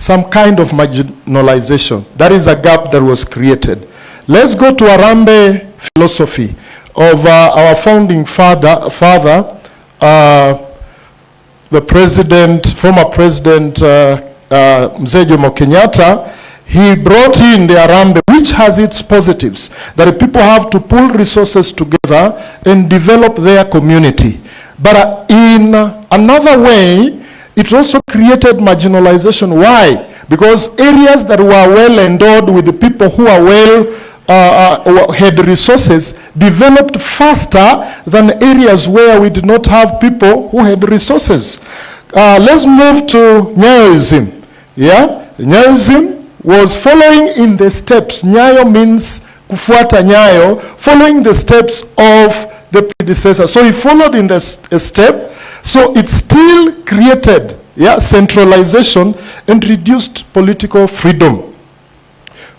some kind of marginalization. That is a gap that was created. Let's go to Harambee philosophy of our founding father, the president, former president Mzee Jomo Kenyatta. He brought in the Harambee, which has its positives, that people have to pull resources together and develop their community. But in another way, it also created marginalization. Why? Because areas that were well endowed with the people who are had resources developed faster than areas where we did not have people who had resources. Let's move to Nyayoism. Yeah, Nyayoism was following in the steps. Nyayo means kufuata nyayo, following the steps of the predecessor. So he followed in the step. So it still created centralization and reduced political freedom.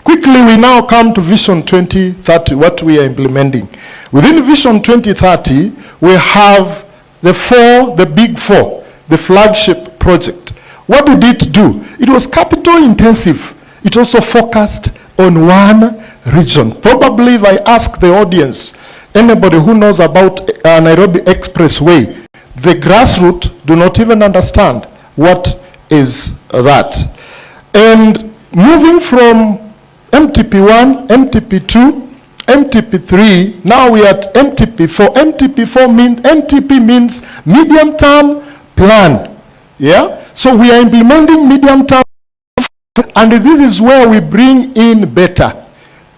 Quickly, we now come to Vision 2030, what we are implementing. Within Vision 2030, we have the big four, the flagship project. What did it do? It was capital intensive. It also focused on one region. Probably if I ask the audience, anybody who knows about Nairobi Expressway, the grassroots do not even understand what is that. And moving from MTP1, MTP2, MTP3, now we are at MTP4. MTP means medium term plan. Yeah? So we are implementing medium term, and this is where we bring in better.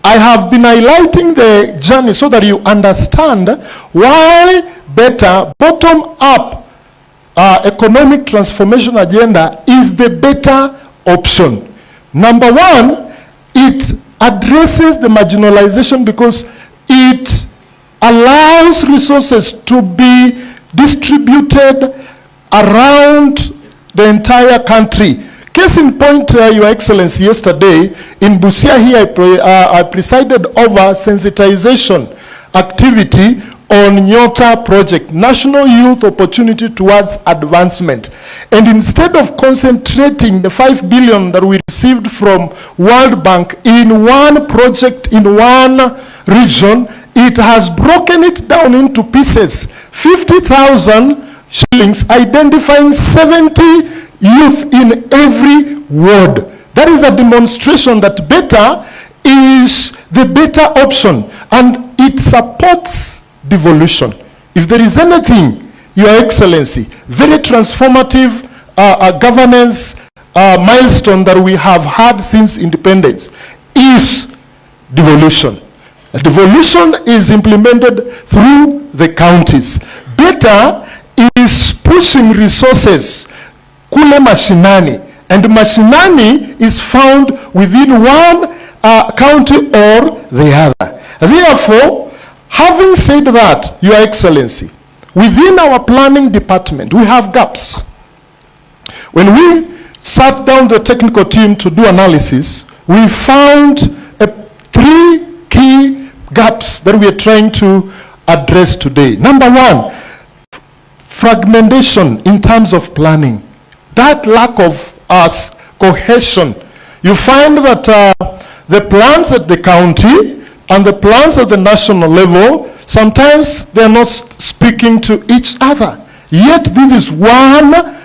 I have been highlighting the journey so that you understand why better bottom-up economic transformation agenda is the better option. Number one, it addresses the marginalization because it allows resources to be distributed around the entire country. Case in point, Your Excellency, yesterday in Busia here, I presided over sensitization activity on Nyota project, National Youth Opportunity Towards Advancement. And instead of concentrating the 5 billion that we received from World Bank in one project in one region, it has broken it down into pieces. 50,000 shillings, identifying 70 youth in every ward. That is a demonstration that better is the better option, and it supports devolution. If there is anything, Your Excellency, very transformative governance milestone that we have had since independence is devolution. Devolution is implemented through the counties. Better is pushing resources kule mashinani, and mashinani is found within one county or the other. Therefore, having said that, Your Excellency, within our planning department, we have gaps. When we sat down the technical team to do analysis, we found 3 key gaps that we are trying to address today. Number one, fragmentation in terms of planning. That lack of cohesion. You find that the plans at the county and the plans at the national level, sometimes they're not speaking to each other. Yet this is one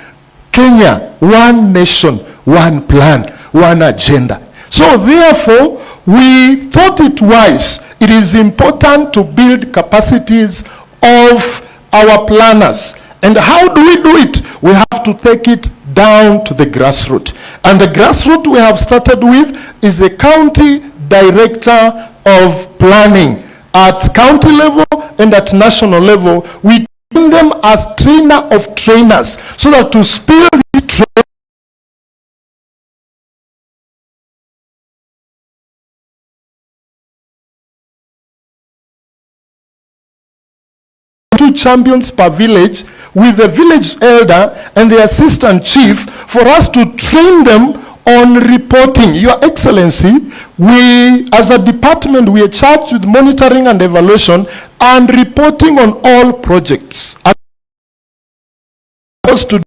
Kenya, one nation, one plan, one agenda. So therefore, we thought it wise. It is important to build capacities of our planners. And how do we do it? We have to take it down to the grassroots. And the grassroots we have started with is the county director of planning. At county level and at national level, we train them as trainer of trainers, so that to spill this training two champions per village, with the village elder and the assistant chief, for us to train them on reporting. Your Excellency, we as a department, we are charged with monitoring and evaluation and reporting on all projects. As to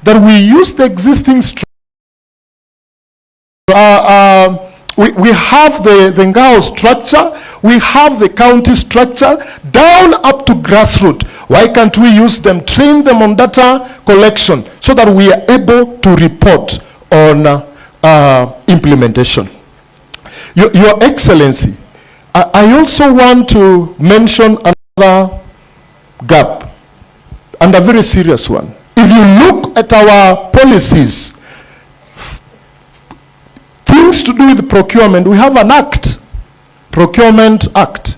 that we use the existing we have the Ngao structure, we have the county structure, down up to grassroots. Why can't we use them, train them on data collection, so that we are able to report on implementation? Your Excellency, I also want to mention another gap, and a very serious one. If you look at our policies, things to do with procurement, we have an act, Procurement Act.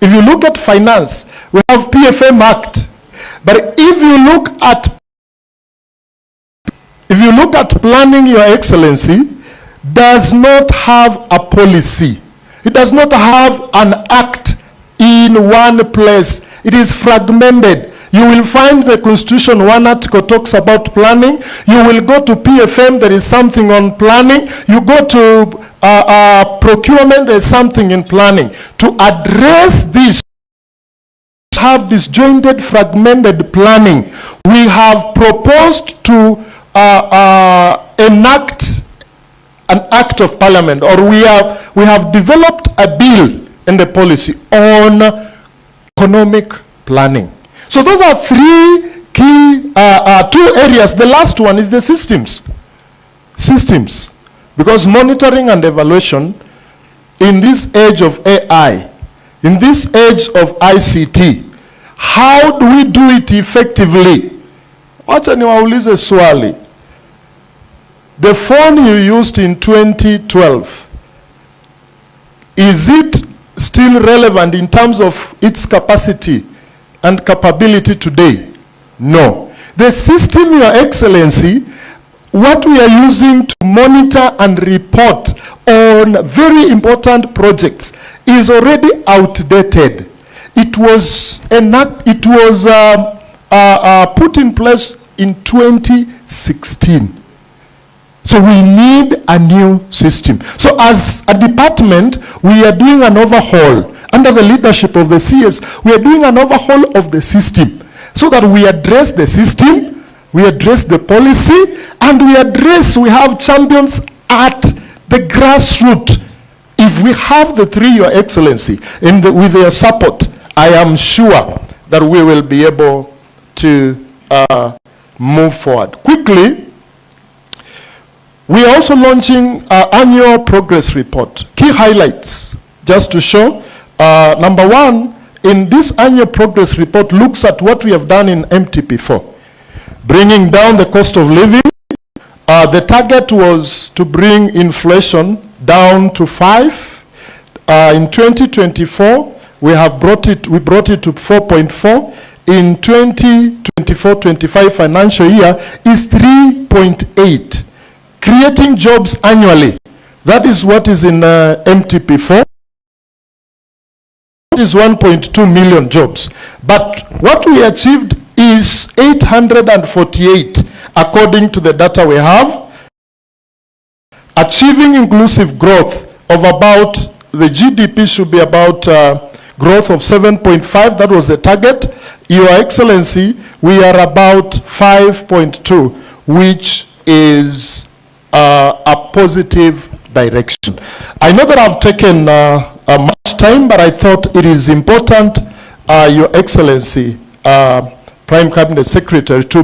If you look at finance, we have PFM Act. But if you look at planning, Your Excellency, does not have a policy. It does not have an act in one place. It is fragmented. You will find the Constitution, one article talks about planning. You will go to PFM, there is something on planning. You go to procurement, there is something in planning. To address this, have disjointed, fragmented planning, we have proposed to enact an act of parliament, or we have developed a bill and a policy on economic planning. So those are three key, two areas. The last one is the systems. Systems. Because monitoring and evaluation in this age of AI, in this age of ICT, how do we do it effectively? Wacha niwaulize swali. The phone you used in 2012, is it still relevant in terms of its capacity and capability today? No. The system, Your Excellency, what we are using to monitor and report on very important projects is already outdated. It was put in place in 2016. So we need a new system. So as a department, we are doing an overhaul. Under the leadership of the CS, we are doing an overhaul of the system, so that we address the system, we address the policy, and we have champions at the grassroots. If we have the three, Your Excellency, with their support, I am sure that we will be able to move forward. Quickly, we are also launching our annual progress report. Key highlights, just to show. Number one, in this annual progress report, looks at what we have done in MTP4. Bringing down the cost of living. The target was to bring inflation down to 5. In 2024, we brought it to 4.4. In 2024-25 financial year is 3.8. Creating jobs annually. That is what is in MTP4. It is 1.2 million jobs. But what we achieved is 848 according to the data we have. Achieving inclusive growth of about, the GDP should be about growth of 7.5. That was the target. Your Excellency, we are about 5.2, which is a positive direction. I know that I've taken much time, but I thought it is important, Your Excellency, Prime Cabinet Secretary, to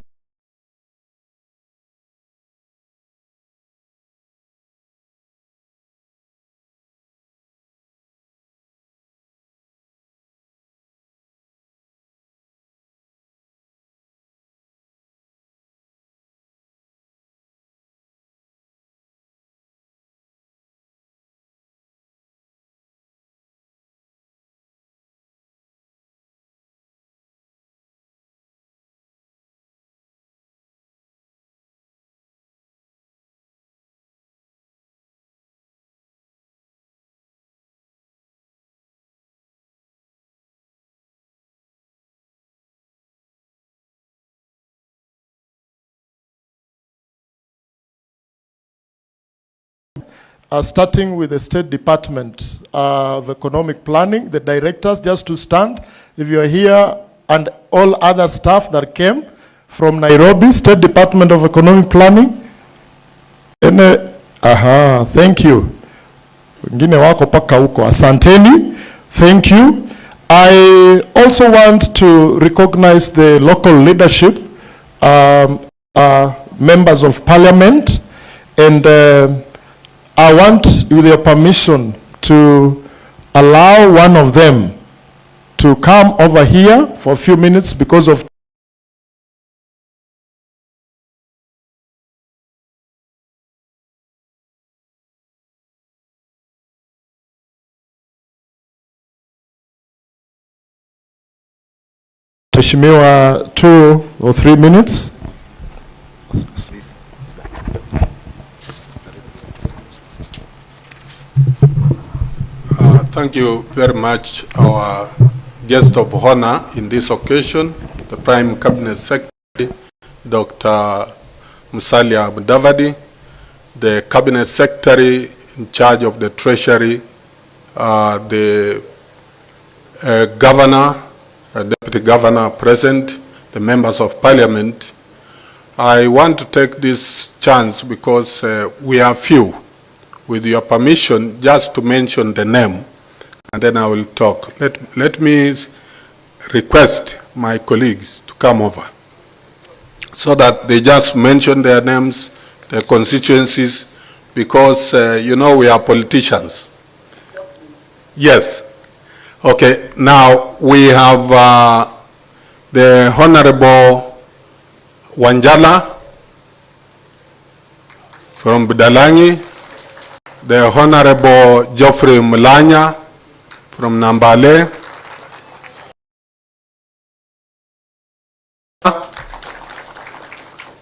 starting with the State Department of Economic Planning, the directors, just to stand, if you're here, and all other staff that came from Nairobi, State Department of Economic Planning. Thank you. Wengine wako paka huko. Asanteni. Thank you. I also want to recognize the local leadership, members of parliament, and I want, with your permission, to allow one of them to come over here for a few minutes because of Mheshimiwa 2 or 3 minutes. Thank you very much, our guest of honor in this occasion, the Prime Cabinet Secretary, Dr. Musalia Mudavadi, the Cabinet Secretary in charge of the Treasury, the Governor, Deputy Governor present, the members of Parliament. I want to take this chance because we are few. With your permission, just to mention the name, and then I will talk. Let me request my colleagues to come over so that they just mention their names, their constituencies, because you know we are politicians. Yes. Okay, now we have the Honorable Wanjala from Budalangi, the Honorable Geoffrey Mulanya from Nambale,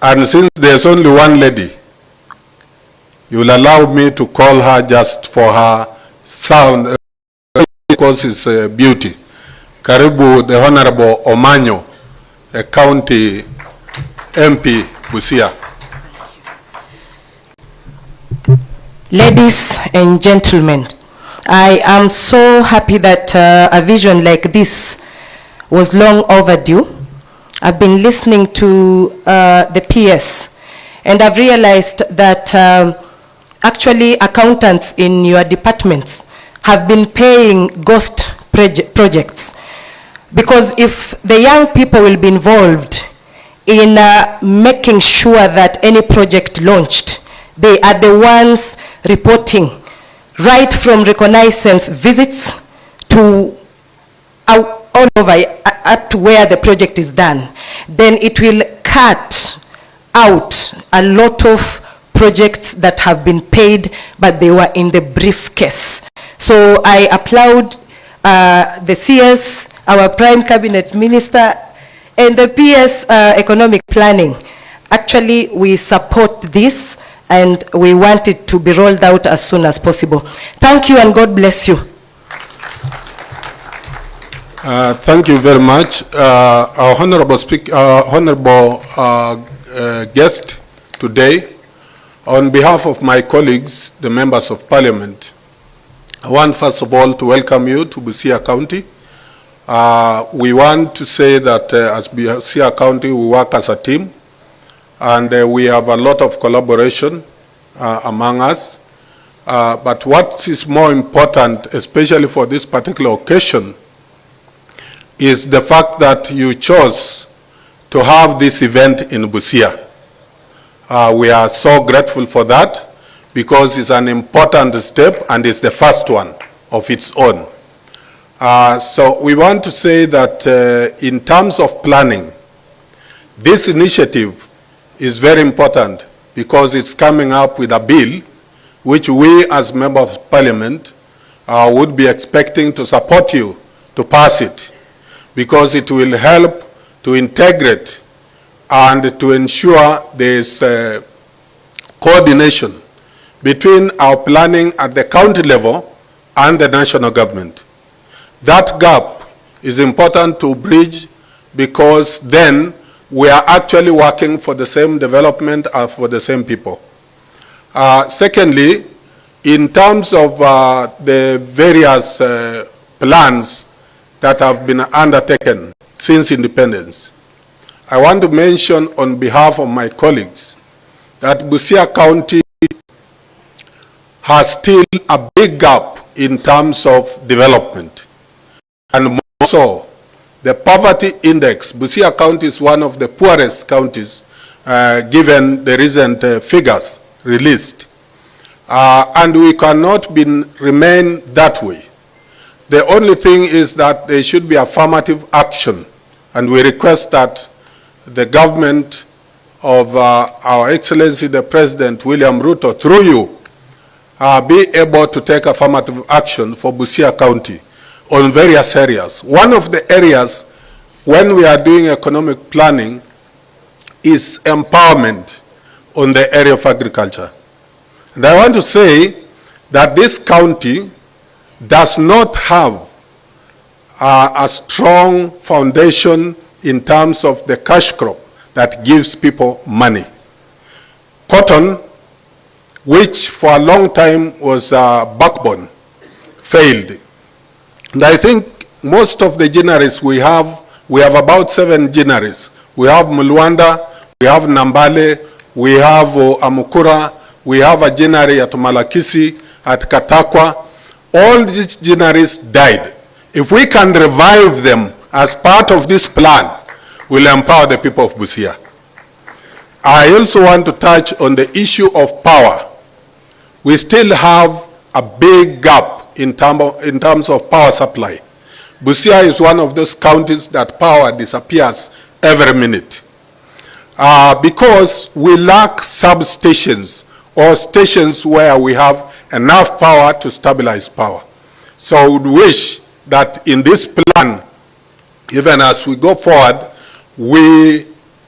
and since there's only one lady, you will allow me to call her just for her sound, because it's beauty. Karibu, the Honorable Omanyo, the County MP, Busia. Ladies and gentlemen, I am so happy that a vision like this was long overdue. I've been listening to the PS, and I've realized that actually accountants in your departments have been paying ghost projects. Because if the young people will be involved in making sure that any project launched, they are the ones reporting, right from reconnaissance visits to all over up to where the project is done, then it will cut out a lot of projects that have been paid, but they were in the briefcase. So I applaud the CS, our Prime Cabinet Minister, and the PS Economic Planning. Actually, we support this, and we want it to be rolled out as soon as possible. Thank you, and God bless you. Thank you very much. Our honorable guest today, on behalf of my colleagues, the members of Parliament, I want first of all to welcome you to Busia County. We want to say that as Busia County, we work as a team, and we have a lot of collaboration among us. But what is more important, especially for this particular occasion, is the fact that you chose to have this event in Busia. We are so grateful for that, because it's an important step and it's the first one of its own. So we want to say that in terms of planning, this initiative is very important, because it's coming up with a bill which we as members of Parliament would be expecting to support you to pass it, because it will help to integrate and to ensure there's coordination between our planning at the county level and the national government. That gap is important to bridge, because then we are actually working for the same development and for the same people. Secondly, in terms of the various plans that have been undertaken since independence, I want to mention on behalf of my colleagues that Busia County has still a big gap in terms of development. And more so, the poverty index, Busia County is one of the poorest counties given the recent figures released. And we cannot remain that way. The only thing is that there should be affirmative action, and we request that the government of Our Excellency the President William Ruto, through you, be able to take affirmative action for Busia County on various areas. One of the areas when we are doing economic planning is empowerment on the area of agriculture. And I want to say that this county does not have a strong foundation in terms of the cash crop that gives people money. Cotton, which for a long time was a backbone, failed. And I think most of the ginaries we have about 7 ginaries. We have Mulwanda, we have Nambale, we have Amukura, we have a ginary at Malakisi, at Katakwa. All these ginaries died. If we can revive them as part of this plan, we'll empower the people of Busia. I also want to touch on the issue of power. We still have a big gap in terms of power supply. Busia is one of those counties that power disappears every minute. Because we lack substations or stations where we have enough power to stabilize power. So I would wish that in this plan, even as we go forward, we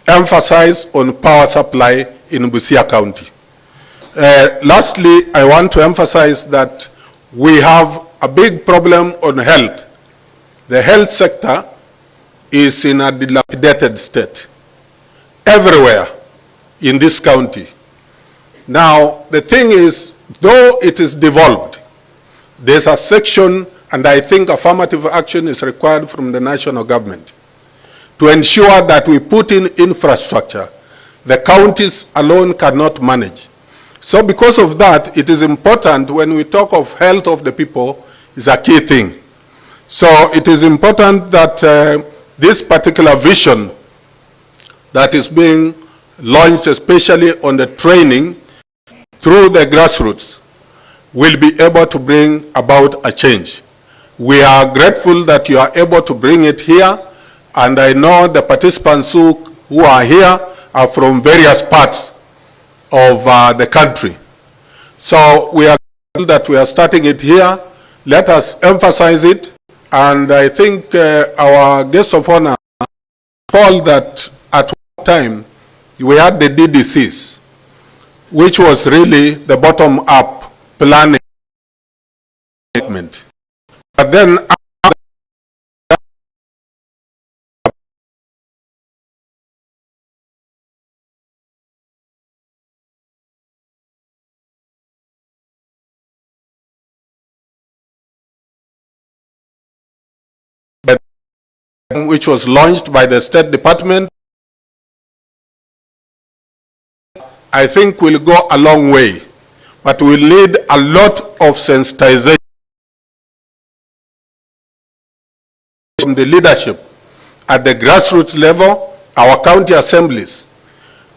emphasize on power supply in Busia County. Lastly, I want to emphasize that we have a big problem on health. The health sector is in a dilapidated state everywhere in this county. Now, the thing is, though it is devolved, there's a section, and I think affirmative action is required from the national government to ensure that we put in infrastructure. The counties alone cannot manage. So because of that, it is important when we talk of health of the people is a key thing. So it is important that this particular vision that is being launched, especially on the training through the grassroots, will be able to bring about a change. We are grateful that you are able to bring it here, and I know the participants who are here are from various parts of the country. So we are grateful that we are starting it here. Let us emphasize it, and I think our guest of honor told that at one time we had the DDCs, which was really the bottom-up planning. But then which was launched by the State Department, I think will go a long way, but will need a lot of sensitization from the leadership at the grassroots level, our county assemblies,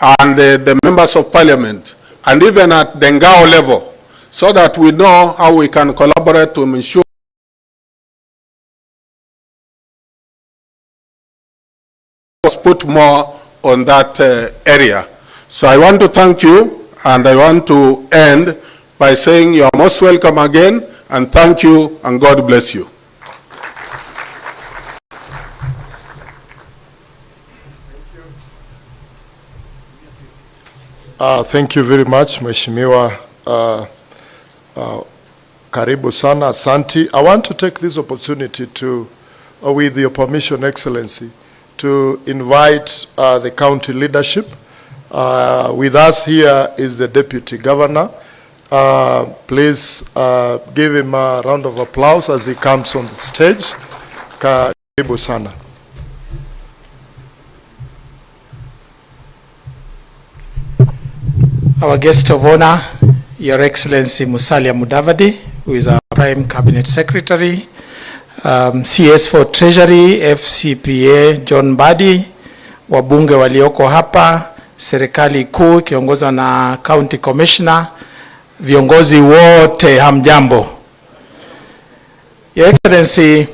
and the members of parliament, and even at the Ngao level, so that we know how we can collaborate to ensure put more on that area. So I want to thank you, and I want to end by saying you are most welcome again, and thank you, and God bless you. Thank you very much, Mheshimiwa Karibu sana, Asante. I want to take this opportunity to, with your permission, Excellency, to invite the county leadership. With us here is the Deputy Governor. Please give him a round of applause as he comes on the stage. Karibu sana. our guest of honor, Your Excellency Musalia Mudavadi, who is our Prime Cabinet Secretary, CS for Treasury, FCPA John Mbadi, wabunge walioko hapa, serikali kuu ikiongozwa na County Commissioner, viongozi wote hamjambo. Your Excellency,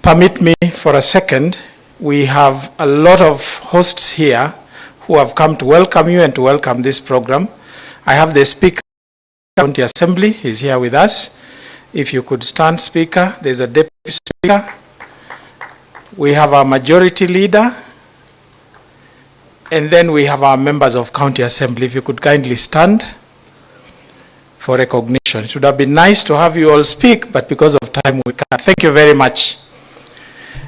permit me for a second. We have a lot of hosts here who have come to welcome you and to welcome this program. I have the Speaker of the County Assembly. He's here with us. If you could stand, Speaker. There's a Deputy Speaker. We have our Majority Leader. And then we have our members of County Assembly. If you could kindly stand for recognition. It would have been nice to have you all speak, but because of time we can't. Thank you very much.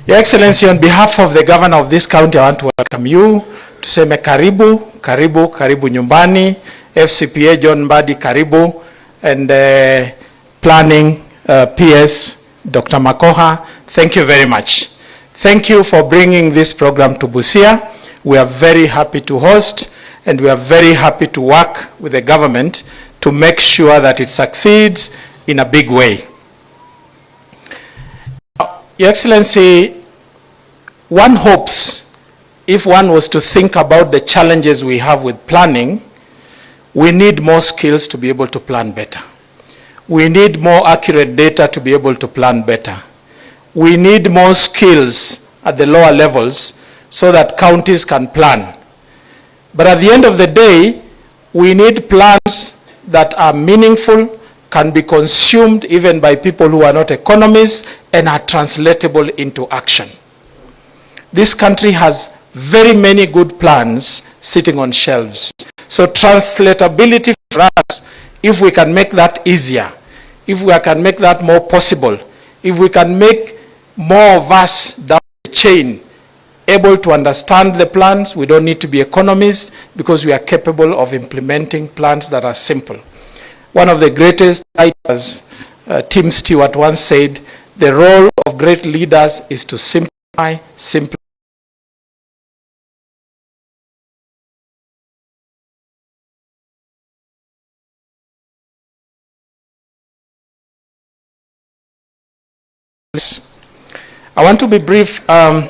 Your Excellency, on behalf of the Governor of this county, I want to welcome you. Tuseme karibu, karibu, karibu nyumbani. FCPA John Mbadi karibu. And Planning PS Dr. Makoha, thank you very much. Thank you for bringing this program to Busia. We are very happy to host, and we are very happy to work with the government to make sure that it succeeds in a big way. Your Excellency, one hopes, if one was to think about the challenges we have with planning, we need more skills to be able to plan better. We need more accurate data to be able to plan better. We need more skills at the lower levels so that counties can plan. But at the end of the day, we need plans that are meaningful, can be consumed even by people who are not economists, and are translatable into action. This country has very many good plans sitting on shelves. So translatability for us, if we can make that easier, if we can make that more possible, if we can make more of us down the chain able to understand the plans, we don't need to be economists because we are capable of implementing plans that are simple. One of the greatest writers, Tim Stewart, once said, the role of great leaders is to simplify, simplify. I want to be brief, Your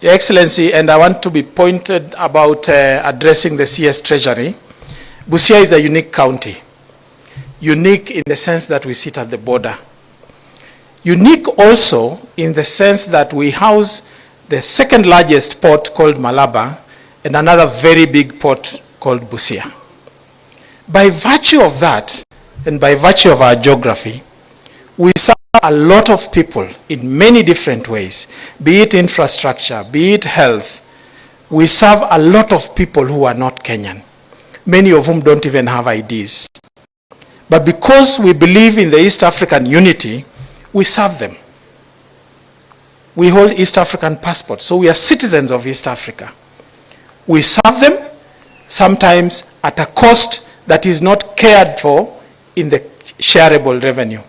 Excellency, and I want to be pointed about addressing the CS Treasury. Busia is a unique county. Unique in the sense that we sit at the border. Unique also in the sense that we house the second largest port called Malaba and another very big port called Busia. By virtue of that, and by virtue of our geography, we serve a lot of people in many different ways, be it infrastructure, be it health. We serve a lot of people who are not Kenyan, many of whom don't even have IDs. But because we believe in the East African unity, we serve them. We hold East African passports, so we are citizens of East Africa. We serve them, sometimes at a cost that is not cared for in the shareable revenue.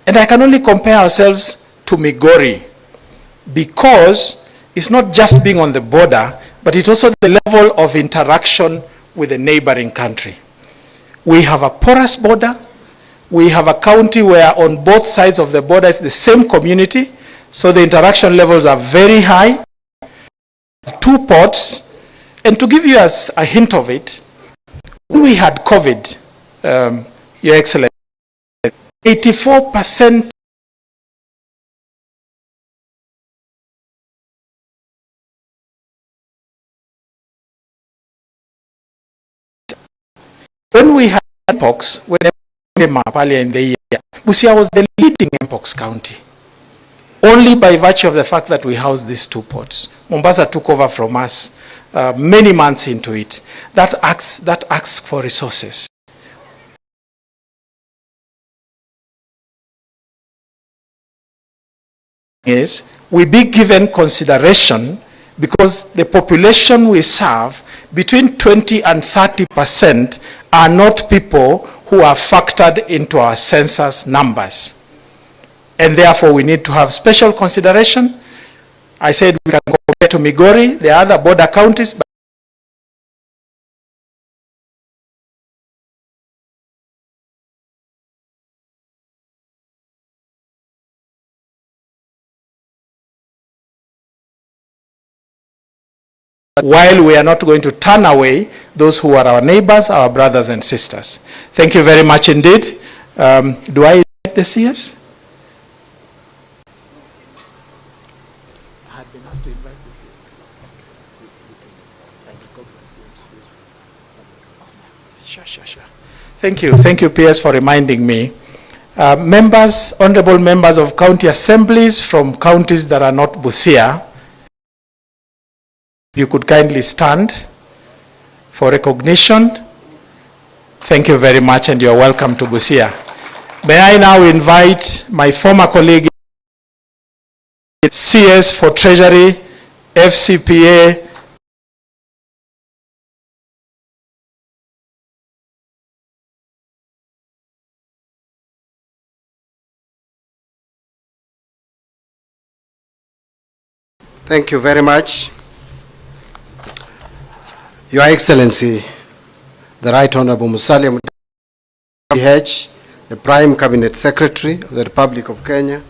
And I can only compare ourselves to Migori because it's not just being on the border, but it's also the level of interaction with the neighboring country. We have a porous border. We have a county where on both sides of the border it's the same community, so the interaction levels are very high. 2 ports, and to give you a hint of it, when we had COVID, Your Excellency, 84% when we had mpox, when earlier in the year, Busia was the leading mpox county. Only by virtue of the fact that we house these 2 ports. Mombasa took over from us many months into it. That asks for resources. Is we be given consideration because the population we serve, between 20 and 30% are not people who are factored into our census numbers. And therefore we need to have special consideration. I said we can compare to Migori, the other border counties, but while we are not going to turn away those who are our neighbors, our brothers and sisters. Thank you very much indeed. Do I invite the CS? Sure. Thank you, PS, for reminding me. Members, honorable members of county assemblies from counties that are not Busia, you could kindly stand for recognition. Thank you very much, and you're welcome to Busia. May I now invite my former colleague, CS for Treasury, FCPA, Thank you very much. Your Excellency, the Right Honorable Musalia Mudavadi, the Prime Cabinet Secretary of the Republic of Kenya,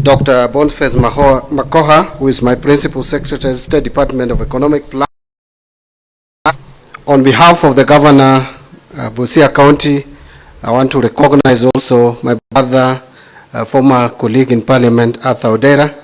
Dr. Boniface Makoha, who is my Principal Secretary, State Department of Economic Planning. On behalf of the Governor, Busia County, I want to recognize also my brother, former colleague in Parliament, Arthur Odera.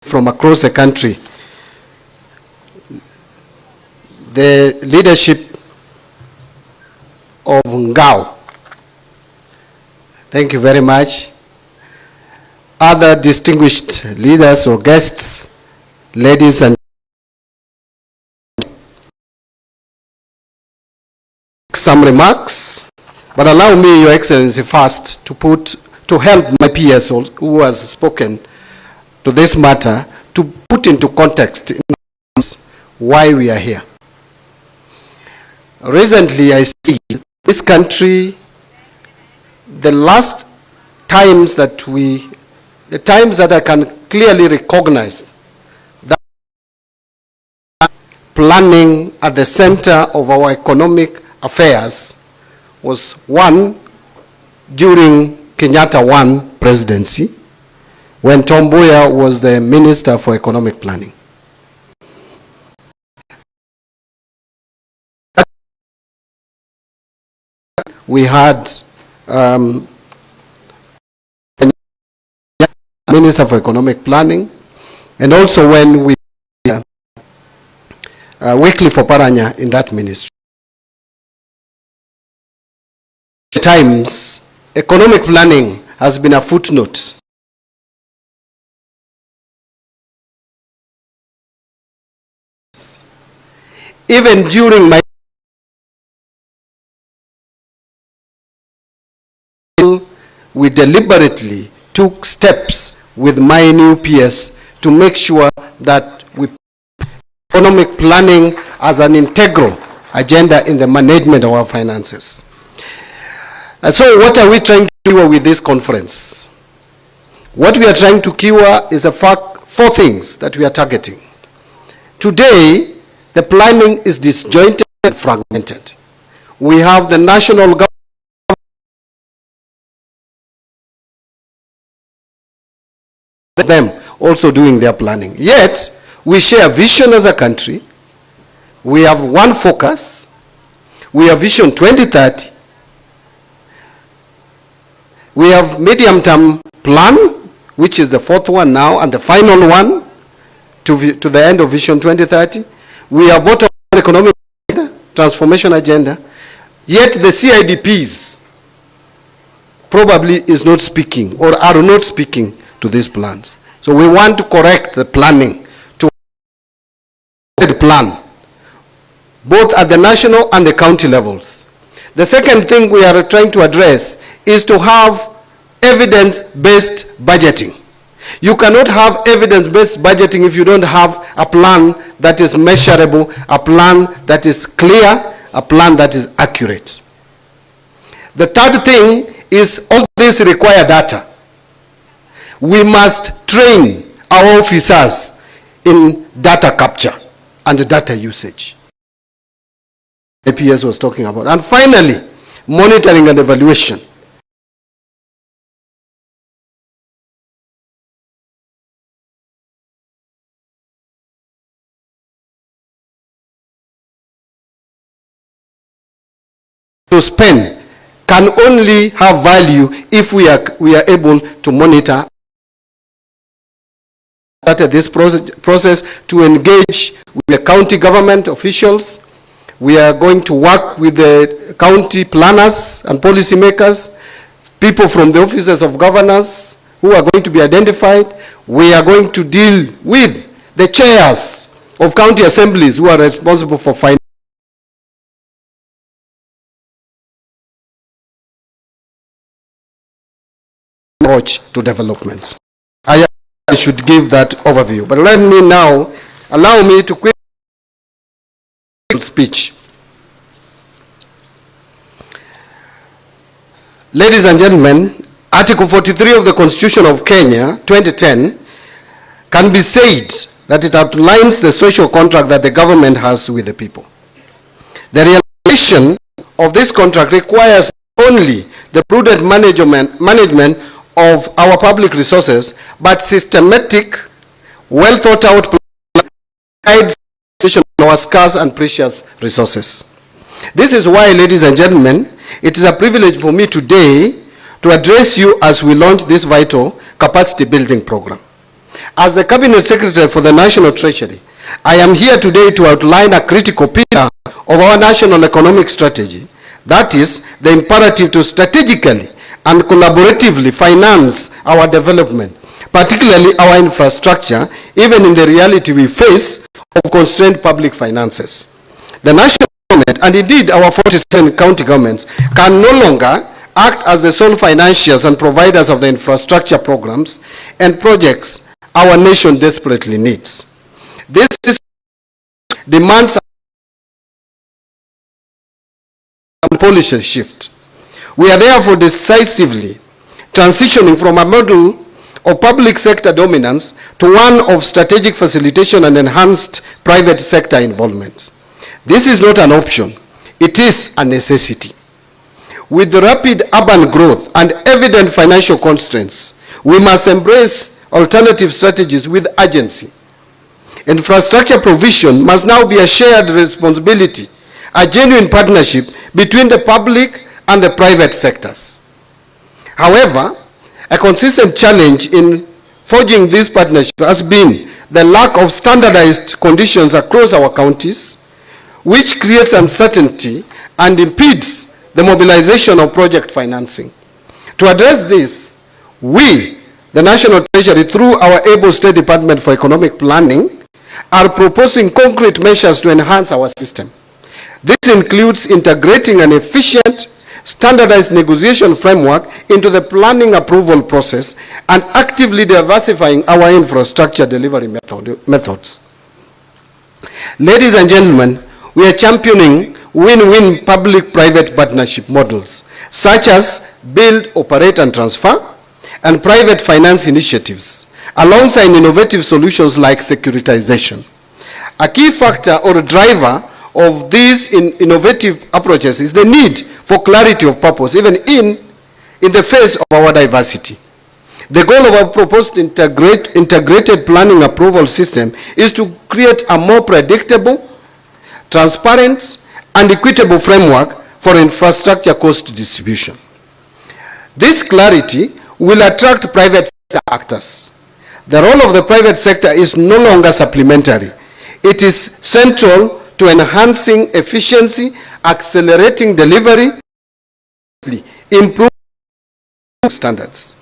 From across the country, the leadership of Ngao, thank you very much. Other distinguished leaders or guests, ladies and some remarks, but allow me, Your Excellency, first to help my peers who has spoken to this matter, to put into context why we are here. Recently, I see this country, the times that I can clearly recognize that planning at the center of our economic affairs was one during Kenyatta 1 presidency, when Tom Mboya was the Minister for Economic Planning. We had Minister for Economic Planning, and also when we Wycliffe Oparanya in that ministry. At times, economic planning has been a footnote. Even during my we deliberately took steps with my new peers to make sure that we economic planning as an integral agenda in the management of our finances. And so what are we trying to cure with this conference? What we are trying to cure is four things that we are targeting. Today, the planning is disjointed and fragmented. We have the national government them also doing their planning. Yet, we share vision as a country. We have one focus. We have Vision 2030. We have medium-term plan, which is the fourth one now, and the final one to the end of Vision 2030. We have bottom economic transformation agenda, yet the CIDPs probably is not speaking or are not speaking to these plans. So we want to correct the planning to plan, both at the national and the county levels. The second thing we are trying to address is to have evidence-based budgeting. You cannot have evidence-based budgeting if you don't have a plan that is measurable, a plan that is clear, a plan that is accurate. The third thing is all this require data. We must train our officers in data capture and data usage. The PS was talking about. And finally, monitoring and evaluation. To spend can only have value if we are able to monitor this process, to engage with the county government officials. We are going to work with the county planners and policymakers, people from the offices of governors who are going to be identified. We are going to deal with the chairs of county assemblies who are responsible for finance approach to development. I should give that overview, but let me now allow me to quickly speech. Ladies and gentlemen, Article 43 of the Constitution of Kenya, 2010, can be said that it outlines the social contract that the government has with the people. The realization of this contract requires only the prudent management of our public resources, but systematic, well thought out guides our scarce and precious resources. This is why, ladies and gentlemen, it is a privilege for me today to address you as we launch this vital capacity building program. As the Cabinet Secretary for the National Treasury, I am here today to outline a critical pillar of our national economic strategy. That is the imperative to strategically and collaboratively finance our development, particularly our infrastructure, even in the reality we face of constrained public finances. The national government, and indeed our 47 county governments, can no longer act as the sole financiers and providers of the infrastructure programs and projects our nation desperately needs. This demands a policy shift. We are therefore decisively transitioning from a model of public sector dominance to one of strategic facilitation and enhanced private sector involvement. This is not an option, it is a necessity. With the rapid urban growth and evident financial constraints, we must embrace alternative strategies with urgency. Infrastructure provision must now be a shared responsibility, a genuine partnership between the public and the private sectors. However, a consistent challenge in forging this partnership has been the lack of standardized conditions across our counties, which creates uncertainty and impedes the mobilization of project financing. To address this, we, the National Treasury, through our Able State Department for Economic Planning, are proposing concrete measures to enhance our system. This includes integrating an efficient, standardized negotiation framework into the planning approval process and actively diversifying our infrastructure delivery methods. Ladies and gentlemen, we are championing win-win public-private partnership models, such as build, operate, and transfer, and private finance initiatives, alongside innovative solutions like securitization. A key factor or driver of these innovative approaches is the need for clarity of purpose, even in the face of our diversity. The goal of our proposed integrated planning approval system is to create a more predictable, transparent, and equitable framework for infrastructure cost distribution. This clarity will attract private sector actors. The role of the private sector is no longer supplementary. It is central to enhancing efficiency, accelerating delivery, improving standards.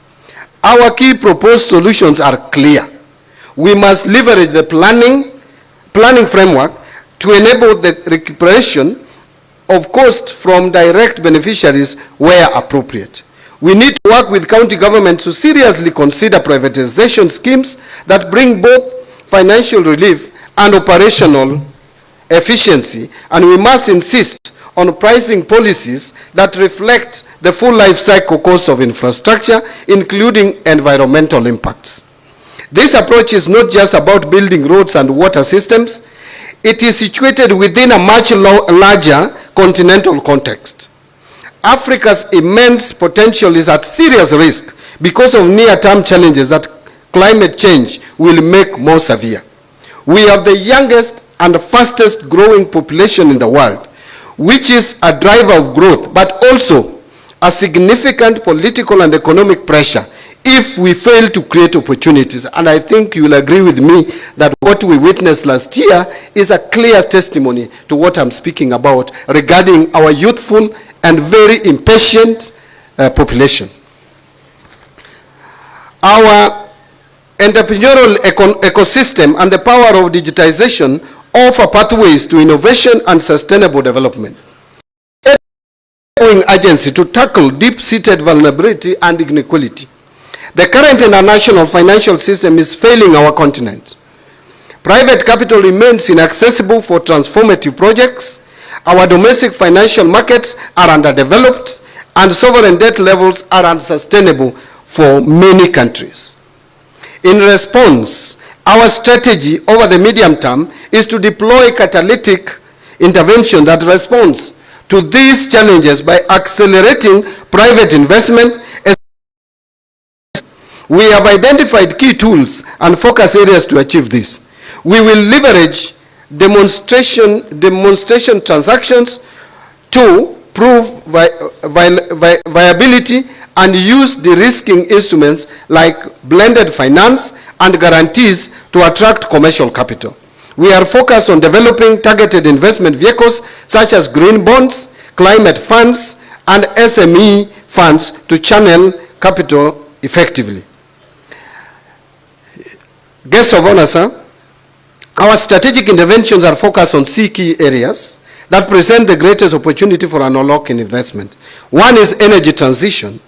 Our key proposed solutions are clear. We must leverage the planning framework to enable the recuperation of cost from direct beneficiaries where appropriate. We need to work with county governments to seriously consider privatization schemes that bring both financial relief and operational efficiency, and we must insist on pricing policies that reflect the full life cycle cost of infrastructure, including environmental impacts. This approach is not just about building roads and water systems. It is situated within a much larger continental context. Africa's immense potential is at serious risk because of near-term challenges that climate change will make more severe. We have the youngest and fastest growing population in the world, which is a driver of growth, but also a significant political and economic pressure if we fail to create opportunities. And I think you will agree with me that what we witnessed last year is a clear testimony to what I'm speaking about regarding our youthful and very impatient population. Our entrepreneurial ecosystem and the power of digitization offer pathways to innovation and sustainable development. An agency to tackle deep-seated vulnerability and inequality. The current international financial system is failing our continent. Private capital remains inaccessible for transformative projects. Our domestic financial markets are underdeveloped, and sovereign debt levels are unsustainable for many countries. In response, our strategy over the medium term is to deploy catalytic intervention that responds to these challenges by accelerating private investment. We have identified key tools and focus areas to achieve this. We will leverage demonstration transactions to prove viability and use de-risking instruments like blended finance and guarantees to attract commercial capital. We are focused on developing targeted investment vehicles such as green bonds, climate funds, and SME funds to channel capital effectively. Guests of honor, sir, our strategic interventions are focused on 6 key areas that present the greatest opportunity for an unlock in investment. One is energy transition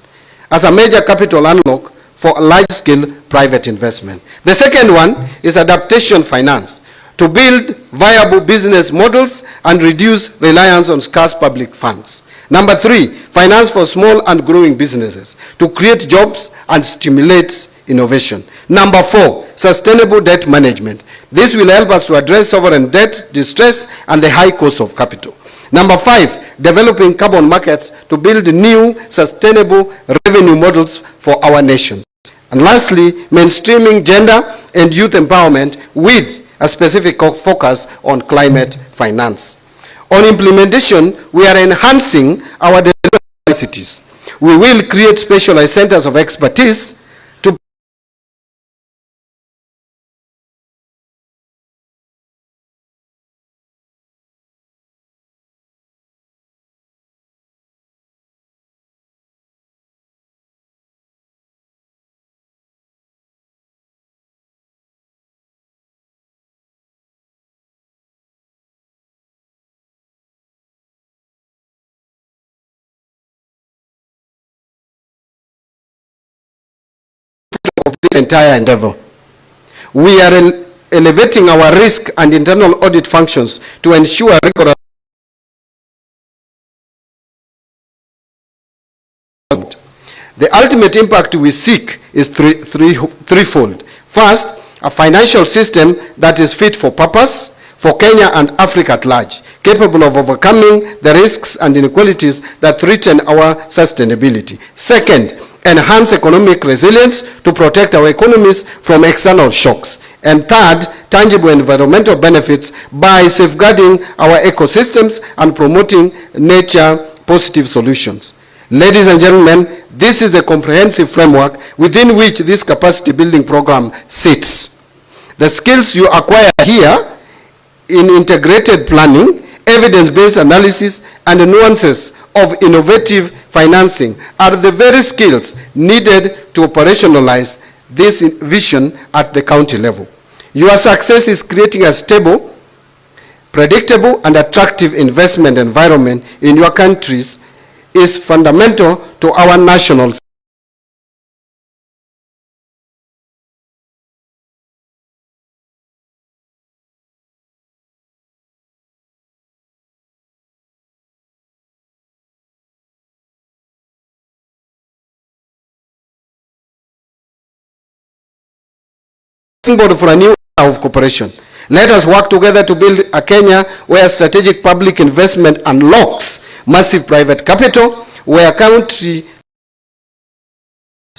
as a major capital unlock for large-scale private investment. The second one is adaptation finance to build viable business models and reduce reliance on scarce public funds. Number 3, finance for small and growing businesses to create jobs and stimulate innovation. Number 4, sustainable debt management. This will help us to address sovereign debt distress and the high cost of capital. Number 5, developing carbon markets to build new sustainable revenue models for our nation. And lastly, mainstreaming gender and youth empowerment with a specific focus on climate finance. On implementation, we are enhancing our capacities. We will create specialized centers of expertise to this entire endeavor. We are elevating our risk and internal audit functions to ensure rigorous. The ultimate impact we seek is threefold. First, a financial system that is fit for purpose for Kenya and Africa at large, capable of overcoming the risks and inequalities that threaten our sustainability. Second, enhance economic resilience to protect our economies from external shocks. And third, tangible environmental benefits by safeguarding our ecosystems and promoting nature-positive solutions. Ladies and gentlemen, this is the comprehensive framework within which this capacity building program sits. The skills you acquire here in integrated planning, evidence-based analysis, and the nuances of innovative financing are the very skills needed to operationalize this vision at the county level. Your success is creating a stable, predictable, and attractive investment environment in your countries is fundamental to our national springboard for a new era of cooperation. Let us work together to build a Kenya where strategic public investment unlocks massive private capital, where country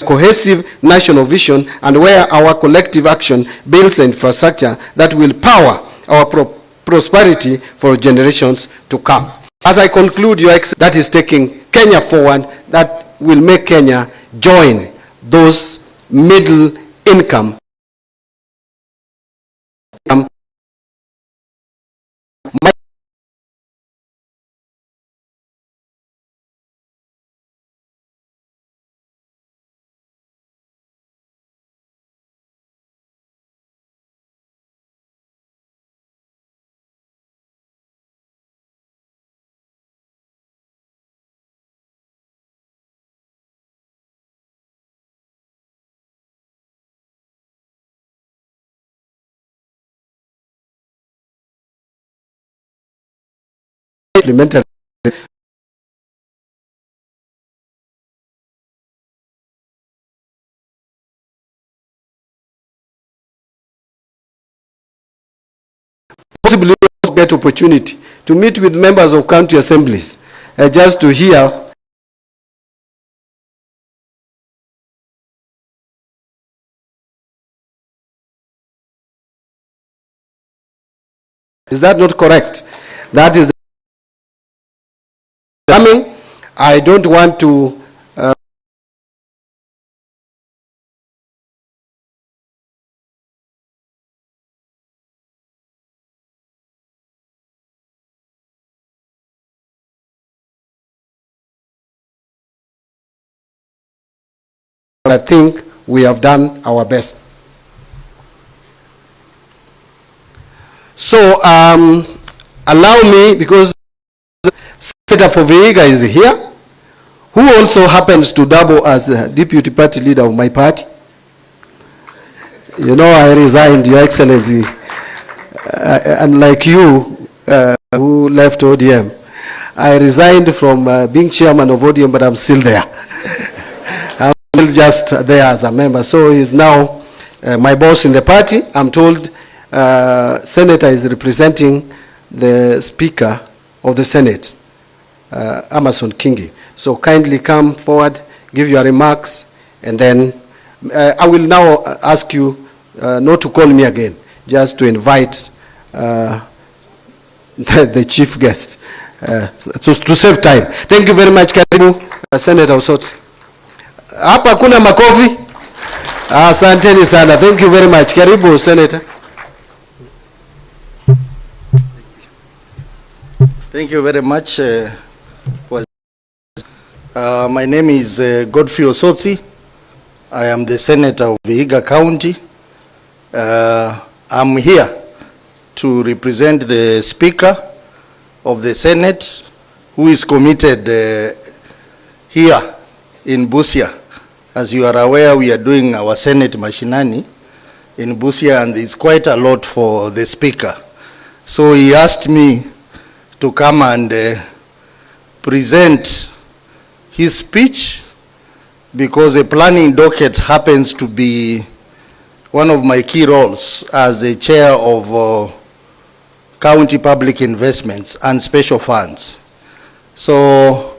cohesive national vision, and where our collective action builds the infrastructure that will power our prosperity for generations to come. As I conclude, that is taking Kenya forward, that will make Kenya join those middle income implemented. Possibly get opportunity to meet with members of county assemblies just to hear Is that not correct? That is coming. I don't want to I think we have done our best. So allow me, because Senator for Vihiga is here, who also happens to double as deputy party leader of my party. You know, I resigned, Your Excellency, unlike you who left ODM. I resigned from being chairman of ODM, but I'm still there. I'm still just there as a member. So he's now my boss in the party. I'm told Senator is representing the Speaker of the Senate, Amason Kingi. So kindly come forward, give your remarks, and then I will now ask you not to call me again, just to invite the chief guest to save time. Thank you very much, Karibu, Senator Osotsi. Hapa kuna makofi. Asanteni sana. Thank you very much. Karibu, Senator. Thank you very much. My name is Godfrey Osotsi. I am the Senator of Vihiga County. I'm here to represent the Speaker of the Senate, who is committed here in Busia. As you are aware, we are doing our Senate Mashinani in Busia, and it's quite a lot for the Speaker. So he asked me to come and present his speech, because a planning docket happens to be one of my key roles as the chair of county public investments and special funds. So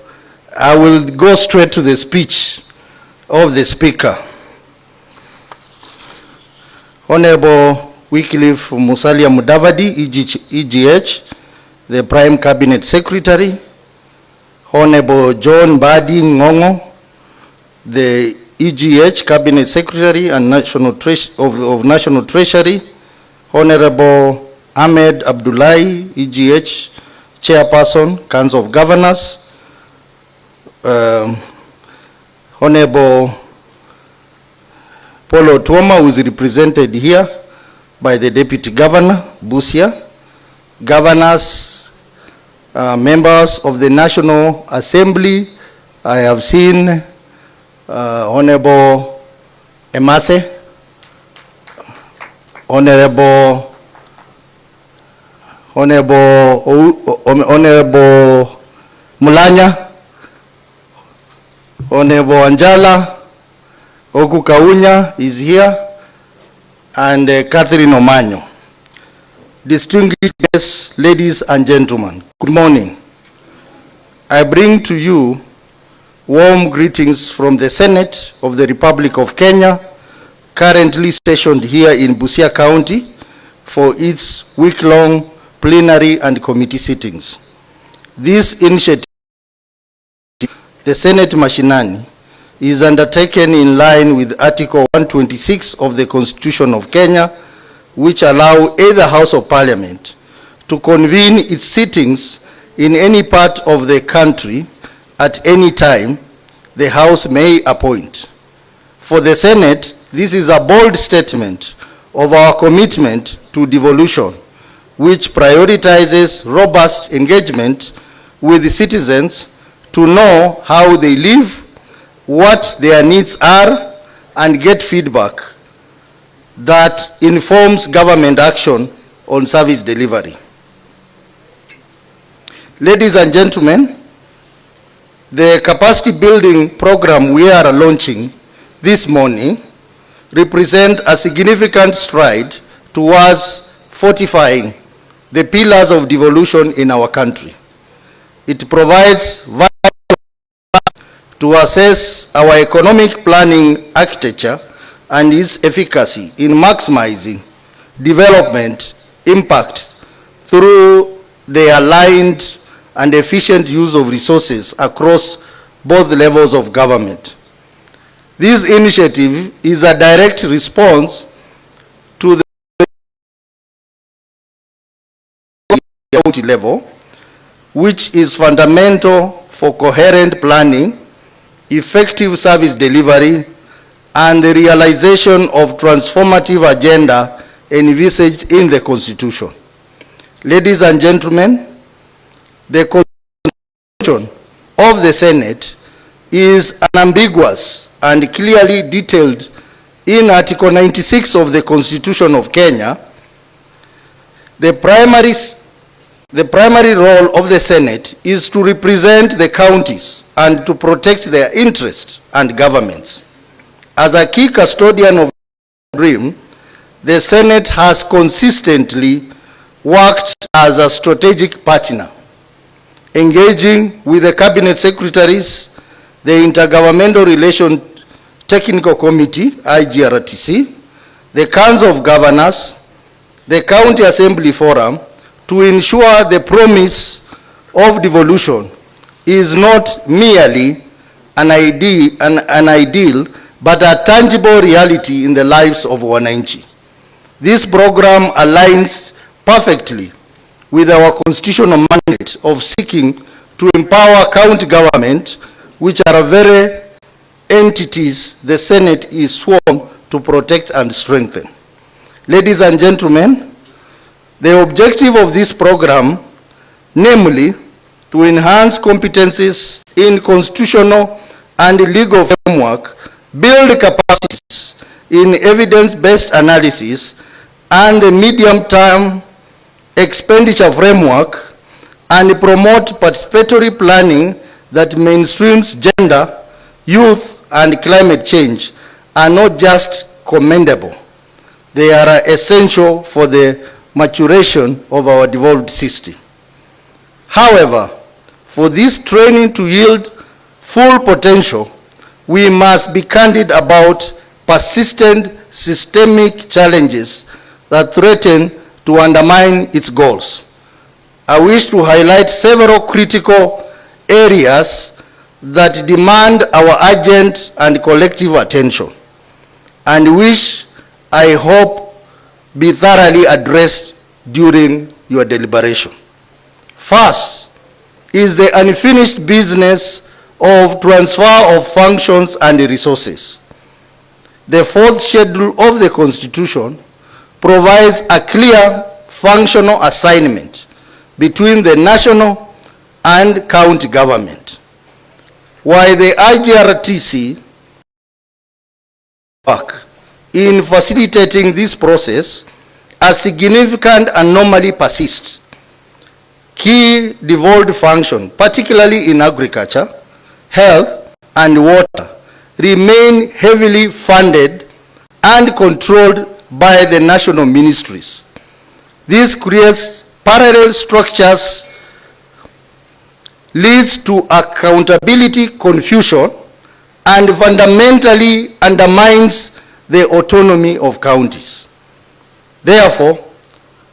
I will go straight to the speech of the Speaker. Honorable Wycliffe Musalia Mudavadi, EGH, the Prime Cabinet Secretary, Honorable John Badi Ngongo, the EGH Cabinet Secretary and National Treasury, Honorable Ahmed Abdullahi, EGH Chairperson, Council of Governors, Honorable Paulo Tuoma, who is represented here by the Deputy Governor, Busia, governors, members of the National Assembly. I have seen Honorable Emase, Honorable Mulanya, Honorable Anjala, Oku Kaunya is here, and Catherine Omanyo. Distinguished guests, ladies and gentlemen, good morning. I bring to you warm greetings from the Senate of the Republic of Kenya, currently stationed here in Busia County for its week-long plenary and committee sittings. This initiative, the Senate Mashinani, is undertaken in line with Article 126 of the Constitution of Kenya, which allow either House of Parliament to convene its sittings in any part of the country at any time the House may appoint. For the Senate, this is a bold statement of our commitment to devolution, which prioritizes robust engagement with the citizens to know how they live, what their needs are, and get feedback that informs government action on service delivery. Ladies and gentlemen, the capacity building program we are launching this morning represent a significant stride towards fortifying the pillars of devolution in our country. It provides to assess our economic planning architecture and its efficacy in maximizing development impact through the aligned and efficient use of resources across both levels of government. This initiative is a direct response to the county level, which is fundamental for coherent planning, effective service delivery, and the realization of transformative agenda envisaged in the Constitution. Ladies and gentlemen, the Constitution of the Senate is unambiguous and clearly detailed in Article 96 of the Constitution of Kenya. The primary role of the Senate is to represent the counties and to protect their interests and governments. As a key custodian of the dream, the Senate has consistently worked as a strategic partner, engaging with the Cabinet Secretaries, the Intergovernmental Relations Technical Committee, IGRTC, the Council of Governors, the County Assembly Forum, to ensure the promise of devolution is not merely an ideal, but a tangible reality in the lives of wananchi. This program aligns perfectly with our constitutional mandate of seeking to empower county government, which are very entities the Senate is sworn to protect and strengthen. Ladies and gentlemen, the objective of this program, namely to enhance competencies in constitutional and legal framework, build capacities in evidence-based analysis, and a medium-term expenditure framework, and promote participatory planning that mainstreams gender, youth, and climate change are not just commendable. They are essential for the maturation of our devolved system. However, for this training to yield full potential, we must be candid about persistent systemic challenges that threaten to undermine its goals. I wish to highlight several critical areas that demand our urgent and collective attention, and which I hope be thoroughly addressed during your deliberation. First is the unfinished business of transfer of functions and resources. The fourth schedule of the Constitution provides a clear functional assignment between the national and county government. While the IGRTC work in facilitating this process, a significant anomaly persists. Key devolved functions, particularly in agriculture, health, and water, remain heavily funded and controlled by the national ministries. This creates parallel structures, leads to accountability confusion, and fundamentally undermines the autonomy of counties. Therefore,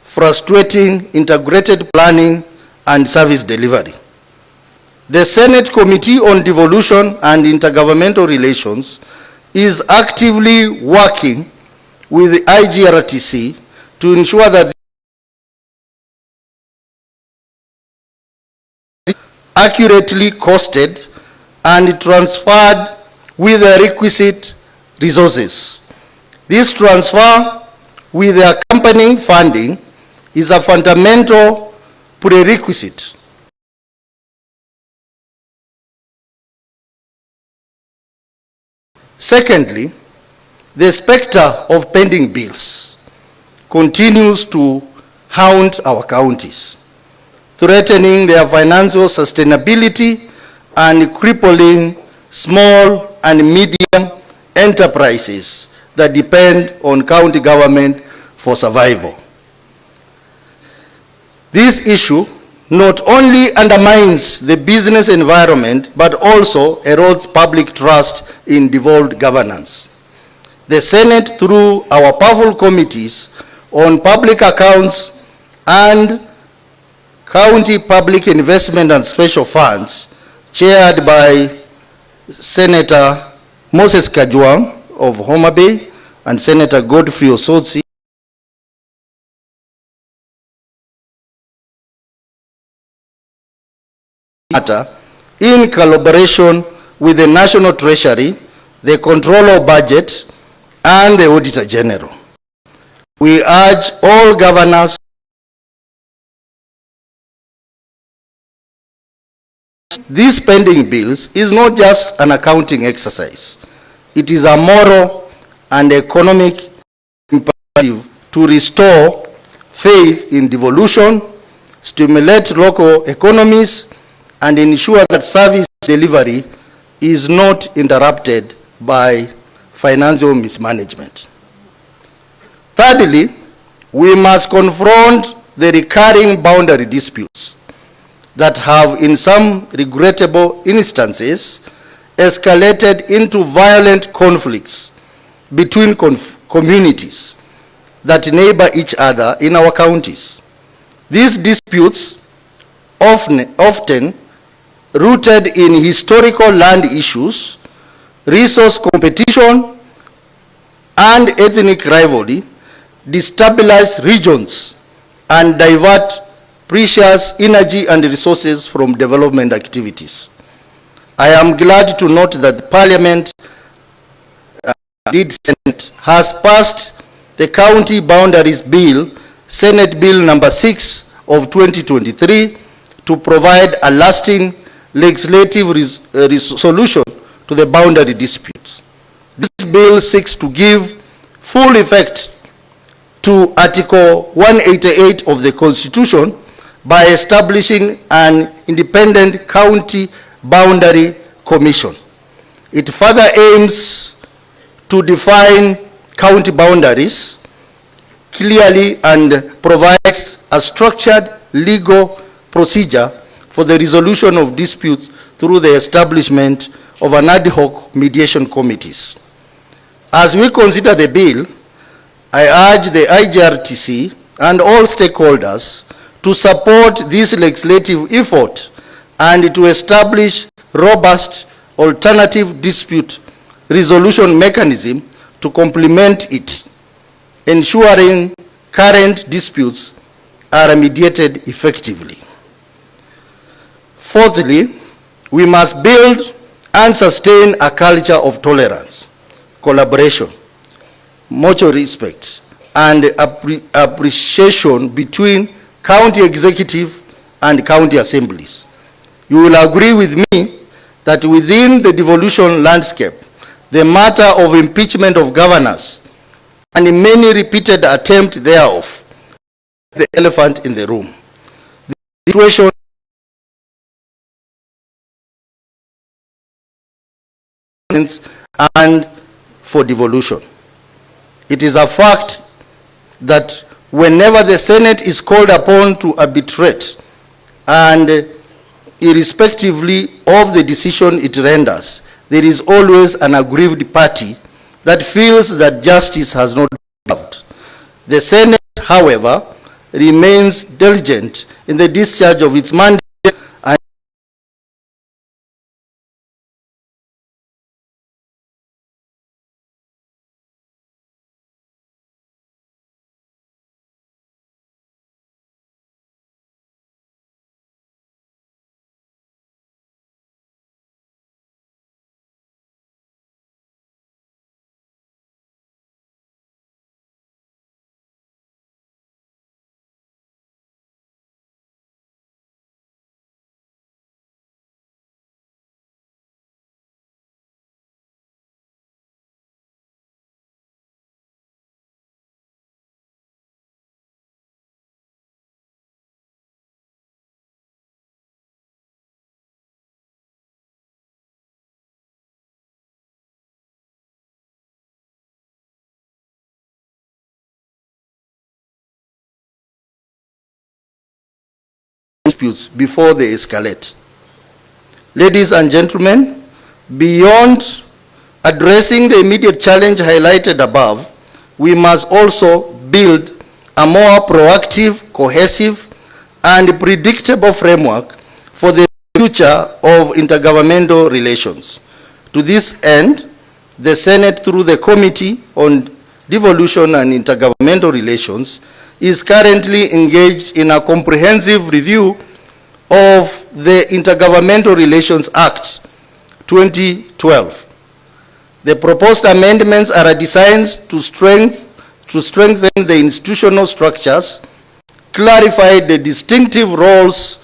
frustrating integrated planning and service delivery. The Senate Committee on Devolution and Intergovernmental Relations is actively working with the IGRTC to ensure that accurately costed and transferred with the requisite resources. This transfer with the accompanying funding is a fundamental prerequisite Secondly, the specter of pending bills continues to haunt our counties, threatening their financial sustainability and crippling small and medium enterprises that depend on county government for survival. This issue not only undermines the business environment, but also erodes public trust in devolved governance. The Senate, through our powerful committees on public accounts and county public investment and special funds, chaired by Senator Moses Kajwang of Homa Bay and Senator Godfrey Osotsi, in collaboration with the National Treasury, the Controller of Budget, and the Auditor General. We urge all governors these pending bills is not just an accounting exercise. It is a moral and economic imperative to restore faith in devolution, stimulate local economies, and ensure that service delivery is not interrupted by financial mismanagement. Thirdly, we must confront the recurring boundary disputes that have, in some regrettable instances, escalated into violent conflicts between communities that neighbor each other in our counties. These disputes, often rooted in historical land issues, resource competition, and ethnic rivalry, destabilize regions and divert precious energy and resources from development activities. I am glad to note that the Parliament, Senate, has passed the County Boundaries Bill, Senate Bill number 6 of 2023, to provide a lasting legislative solution to the boundary disputes. This bill seeks to give full effect to Article 188 of the Constitution by establishing an independent county boundary commission. It further aims to define county boundaries clearly and provides a structured legal procedure for the resolution of disputes through the establishment of an ad hoc mediation committees. As we consider the bill, I urge the IGRTC and all stakeholders to support this legislative effort and to establish robust alternative dispute resolution mechanism to complement it, ensuring current disputes are remediated effectively. Fourthly, we must build and sustain a culture of tolerance, collaboration, mutual respect, and appreciation between county executive and county assemblies. You will agree with me that within the devolution landscape, the matter of impeachment of governors and many repeated attempts thereof, the elephant in the room. The situation and for devolution. It is a fact that whenever the Senate is called upon to arbitrate, and irrespectively of the decision it renders, there is always an aggrieved party that feels that justice has not been served. The Senate, however, remains diligent in the discharge of its mandate and disputes before they escalate. Ladies and gentlemen, beyond addressing the immediate challenge highlighted above, we must also build a more proactive, cohesive, and predictable framework for the future of intergovernmental relations. To this end, the Senate, through the Committee on Devolution and Intergovernmental Relations, is currently engaged in a comprehensive review of the Intergovernmental Relations Act 2012. The proposed amendments are designed to strengthen the institutional structures, clarify the distinctive roles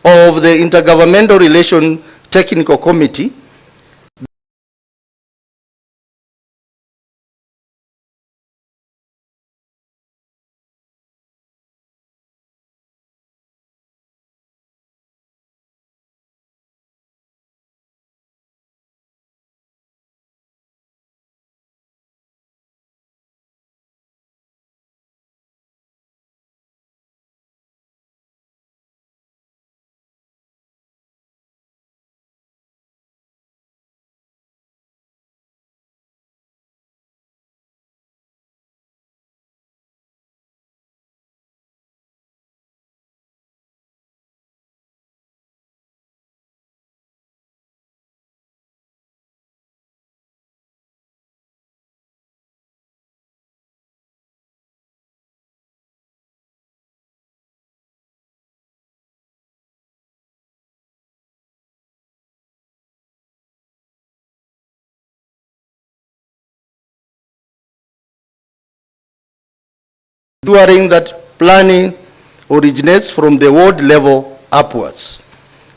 of the Intergovernmental Relation Technical Committee, ensuring that planning originates from the ward level upwards.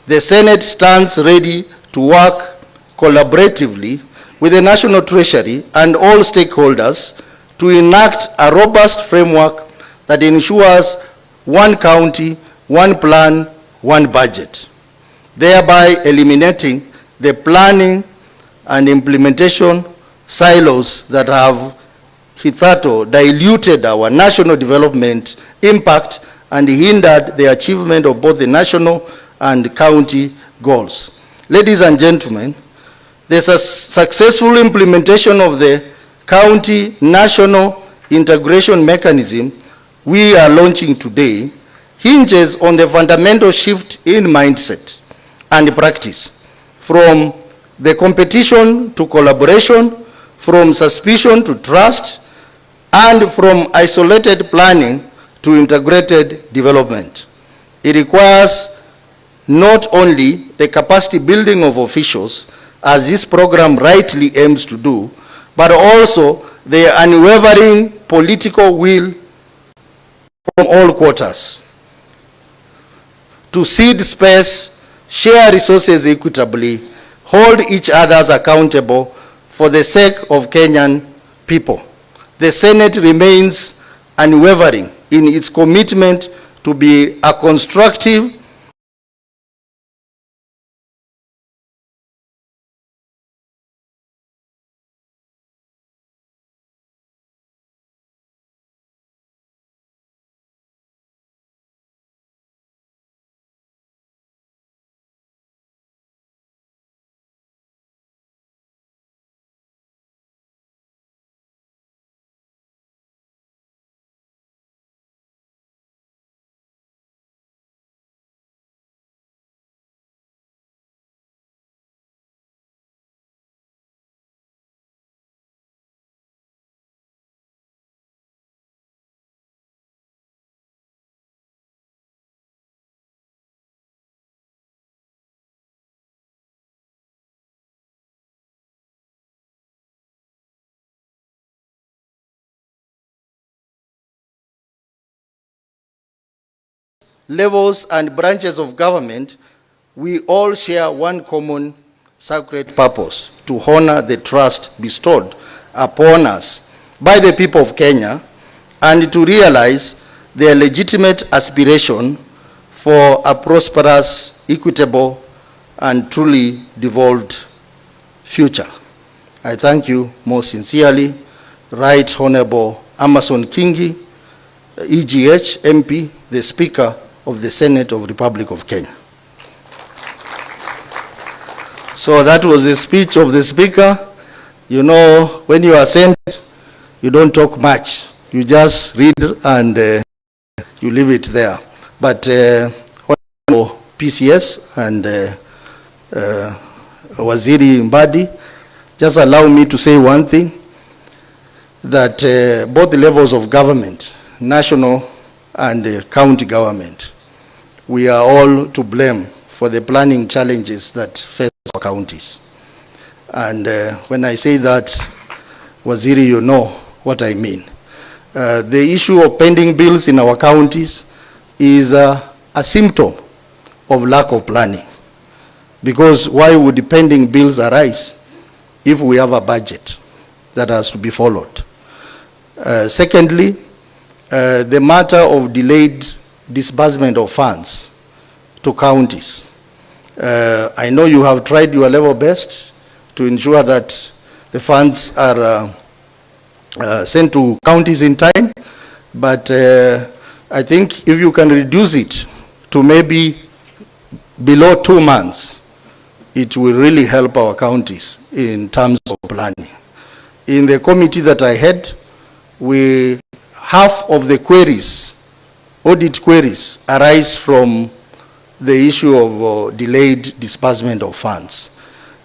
The Senate stands ready to work collaboratively with the National Treasury and all stakeholders to enact a robust framework that ensures one county, one plan, one budget, thereby eliminating the planning and implementation silos that have hitherto diluted our national development impact and hindered the achievement of both the national and county goals. Ladies and gentlemen, the successful implementation of the county national integration mechanism we are launching today hinges on the fundamental shift in mindset and practice from the competition to collaboration, from suspicion to trust, and from isolated planning to integrated development. It requires not only the capacity building of officials, as this program rightly aims to do, but also the unwavering political will from all quarters to cede space, share resources equitably, hold each other accountable for the sake of Kenyan people. The Senate remains unwavering in its commitment to be a constructive levels and branches of government, we all share one common sacred purpose: to honor the trust bestowed upon us by the people of Kenya and to realize their legitimate aspiration for a prosperous, equitable, and truly devolved future. I thank you most sincerely, Right Honorable Amason Kingi, EGH MP, the Speaker of the Senate of the Republic of Kenya. So that was the speech of the Speaker. You know, when you are sent, you don't talk much. You just read and you leave it there. But PCS and Waziri Mbadi, just allow me to say one thing, that both the levels of government, national and county government, we are all to blame for the planning challenges that face our counties. And when I say that, Waziri, you know what I mean. The issue of pending bills in our counties is a symptom of lack of planning. Because why would the pending bills arise if we have a budget that has to be followed? Secondly, the matter of delayed disbursement of funds to counties. I know you have tried your level best to ensure that the funds are sent to counties in time, but I think if you can reduce it to maybe below 2 months, it will really help our counties in terms of planning. In the committee that I had, half of the queries, audit queries, arise from the issue of delayed disbursement of funds.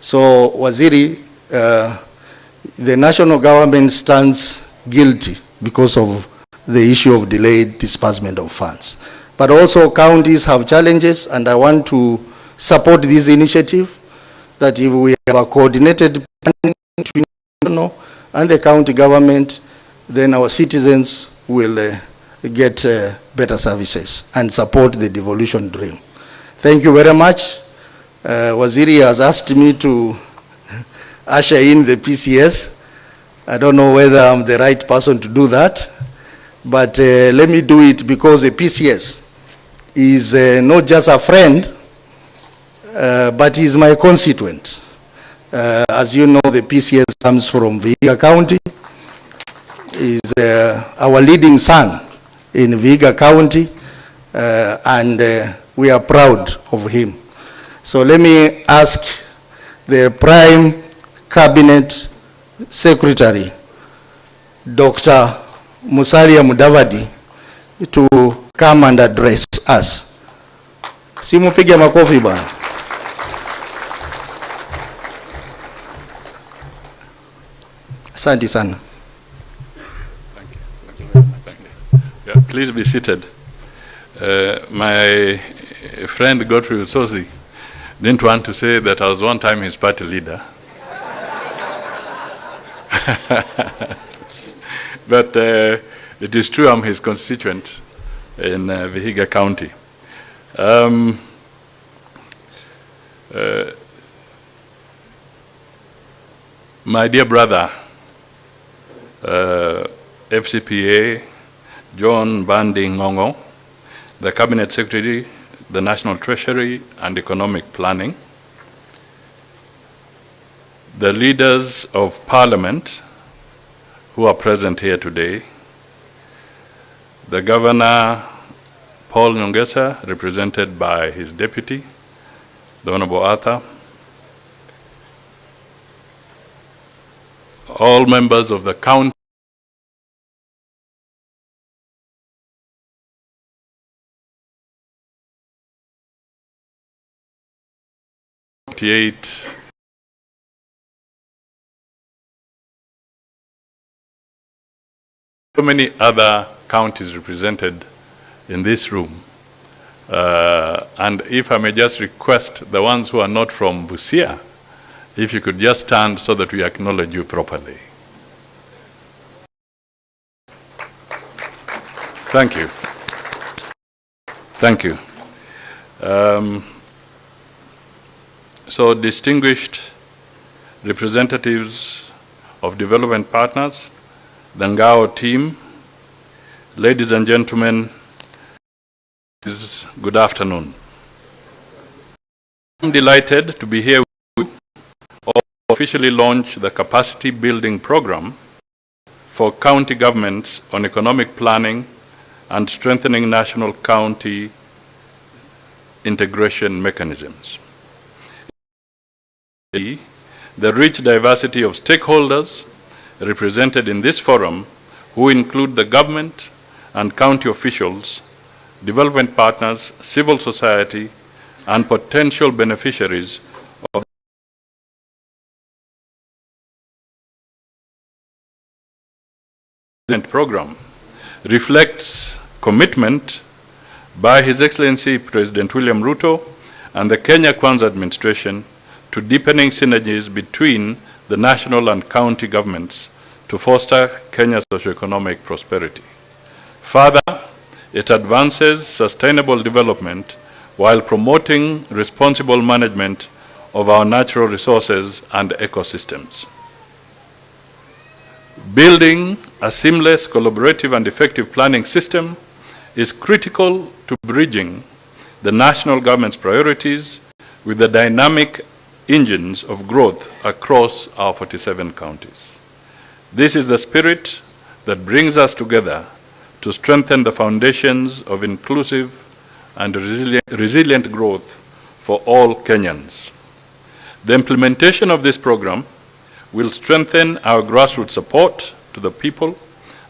So, Waziri, the national government stands guilty because of the issue of delayed disbursement of funds. But also counties have challenges, and I want to support this initiative, that if we have a coordinated planning between national and the county government, then our citizens will get better services and support the devolution dream. Thank you very much. Waziri has asked me to usher in the PCS. I don't know whether I'm the right person to do that, but let me do it because the PCS is not just a friend, but he is my constituent. As you know, the PCS comes from Vihiga County. He is our leading son in Vihiga County, and we are proud of him. So let me ask the Prime Cabinet Secretary, Dr. Musalia Mudavadi, to come and address us. Simupige makofi bwana. Asante sana. Thank you. Thank you. Yeah, please be seated. My friend Godfrey Usozi didn't want to say that I was one time his party leader. But it is true, I'm his constituent in Vihiga County. My dear brother, FCPA, John Bandi Ngongo, the Cabinet Secretary, the National Treasury and Economic Planning, the leaders of Parliament who are present here today, the Governor Paul Nyongesa, represented by his deputy, the Honorable Arthur, all members of the county, so many other counties represented in this room. And if I may just request the ones who are not from Busia, if you could just stand so that we acknowledge you properly. Thank you. Thank you. So, distinguished representatives of development partners, the Ngao team, ladies and gentlemen, good afternoon. I'm delighted to be here with you to officially launch the capacity building program for county governments on economic planning and strengthening national county integration mechanisms. The rich diversity of stakeholders represented in this forum, who include the government and county officials, development partners, civil society, and potential beneficiaries of the program, reflects commitment by His Excellency President William Ruto and the Kenya Kwanza administration to deepening synergies between the national and county governments to foster Kenya's socio-economic prosperity. Further, it advances sustainable development while promoting responsible management of our natural resources and ecosystems. Building a seamless, collaborative, and effective planning system is critical to bridging the national government's priorities with the dynamic engines of growth across our 47 counties. This is the spirit that brings us together to strengthen the foundations of inclusive and resilient growth for all Kenyans. The implementation of this program will strengthen our grassroots support to the people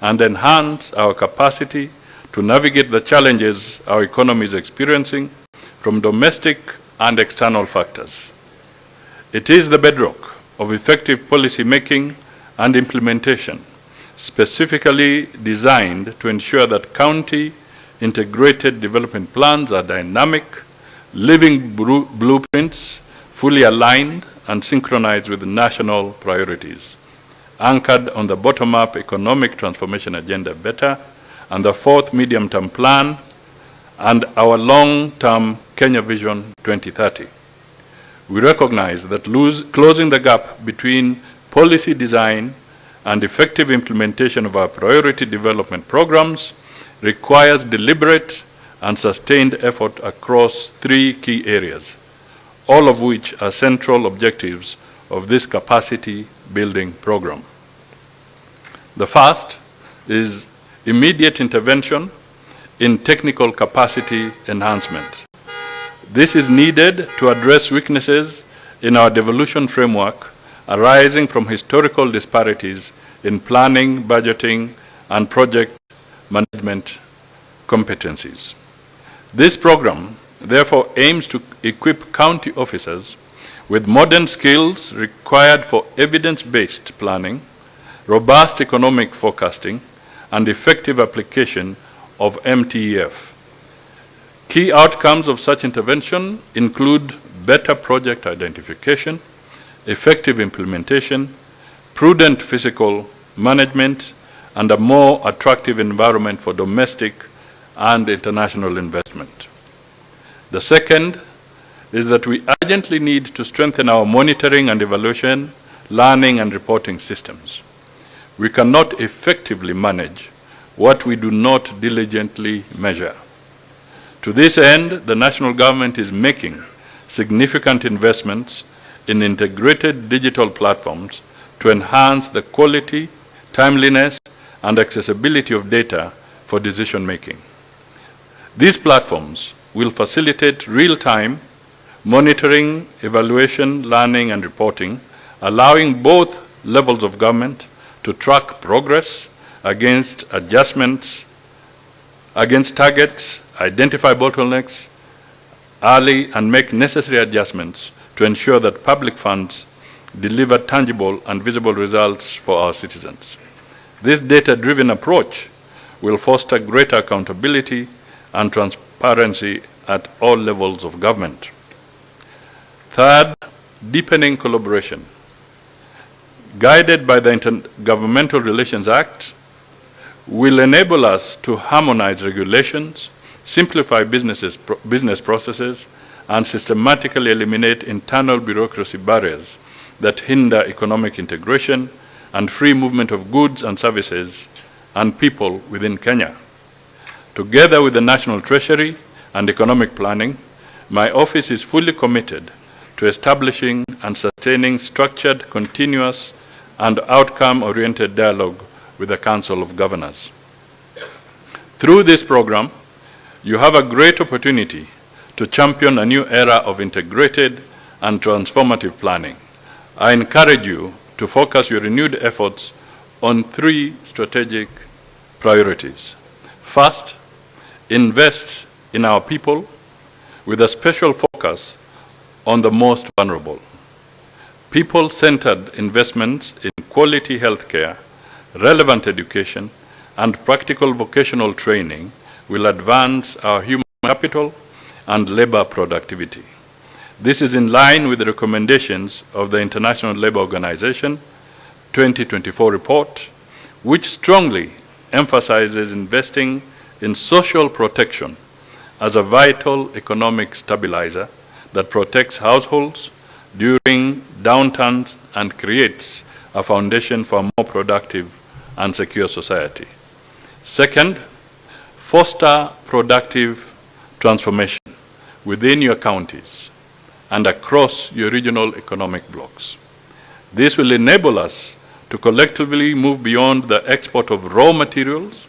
and enhance our capacity to navigate the challenges our economy is experiencing from domestic and external factors. It is the bedrock of effective policy making and implementation, specifically designed to ensure that county integrated development plans are dynamic, living blueprints, fully aligned and synchronized with national priorities, anchored on the bottom-up economic transformation agenda better and the fourth medium-term plan and our long-term Kenya Vision 2030. We recognize that closing the gap between policy design and effective implementation of our priority development programs requires deliberate and sustained effort across three key areas, all of which are central objectives of this capacity building program. The first is immediate intervention in technical capacity enhancement. This is needed to address weaknesses in our devolution framework arising from historical disparities in planning, budgeting, and project management competencies. This program, therefore, aims to equip county officers with modern skills required for evidence-based planning, robust economic forecasting, and effective application of MTEF. Key outcomes of such intervention include better project identification, effective implementation, prudent fiscal management, and a more attractive environment for domestic and international investment. The second is that we urgently need to strengthen our monitoring and evaluation, learning and reporting systems. We cannot effectively manage what we do not diligently measure. To this end, the national government is making significant investments in integrated digital platforms to enhance the quality, timeliness, and accessibility of data for decision making. These platforms will facilitate real-time monitoring, evaluation, learning, and reporting, allowing both levels of government to track progress against targets, identify bottlenecks early, and make necessary adjustments to ensure that public funds deliver tangible and visible results for our citizens. This data-driven approach will foster greater accountability and transparency at all levels of government. Third, deepening collaboration. Guided by the Intergovernmental Relations Act, will enable us to harmonize regulations, simplify business processes, and systematically eliminate internal bureaucracy barriers that hinder economic integration and free movement of goods and services and people within Kenya. Together with the National Treasury and Economic Planning, my office is fully committed to establishing and sustaining structured, continuous, and outcome-oriented dialogue with the Council of Governors. Through this program, you have a great opportunity to champion a new era of integrated and transformative planning. I encourage you to focus your renewed efforts on 3 strategic priorities. First, invest in our people with a special focus on the most vulnerable. People-centered investments in quality healthcare, relevant education, and practical vocational training will advance our human capital and labor productivity. This is in line with the recommendations of the International Labour Organization 2024 report, which strongly emphasizes investing in social protection as a vital economic stabilizer that protects households during downturns and creates a foundation for a more productive and secure society. Second, foster productive transformation within your counties and across your regional economic blocks. This will enable us to collectively move beyond the export of raw materials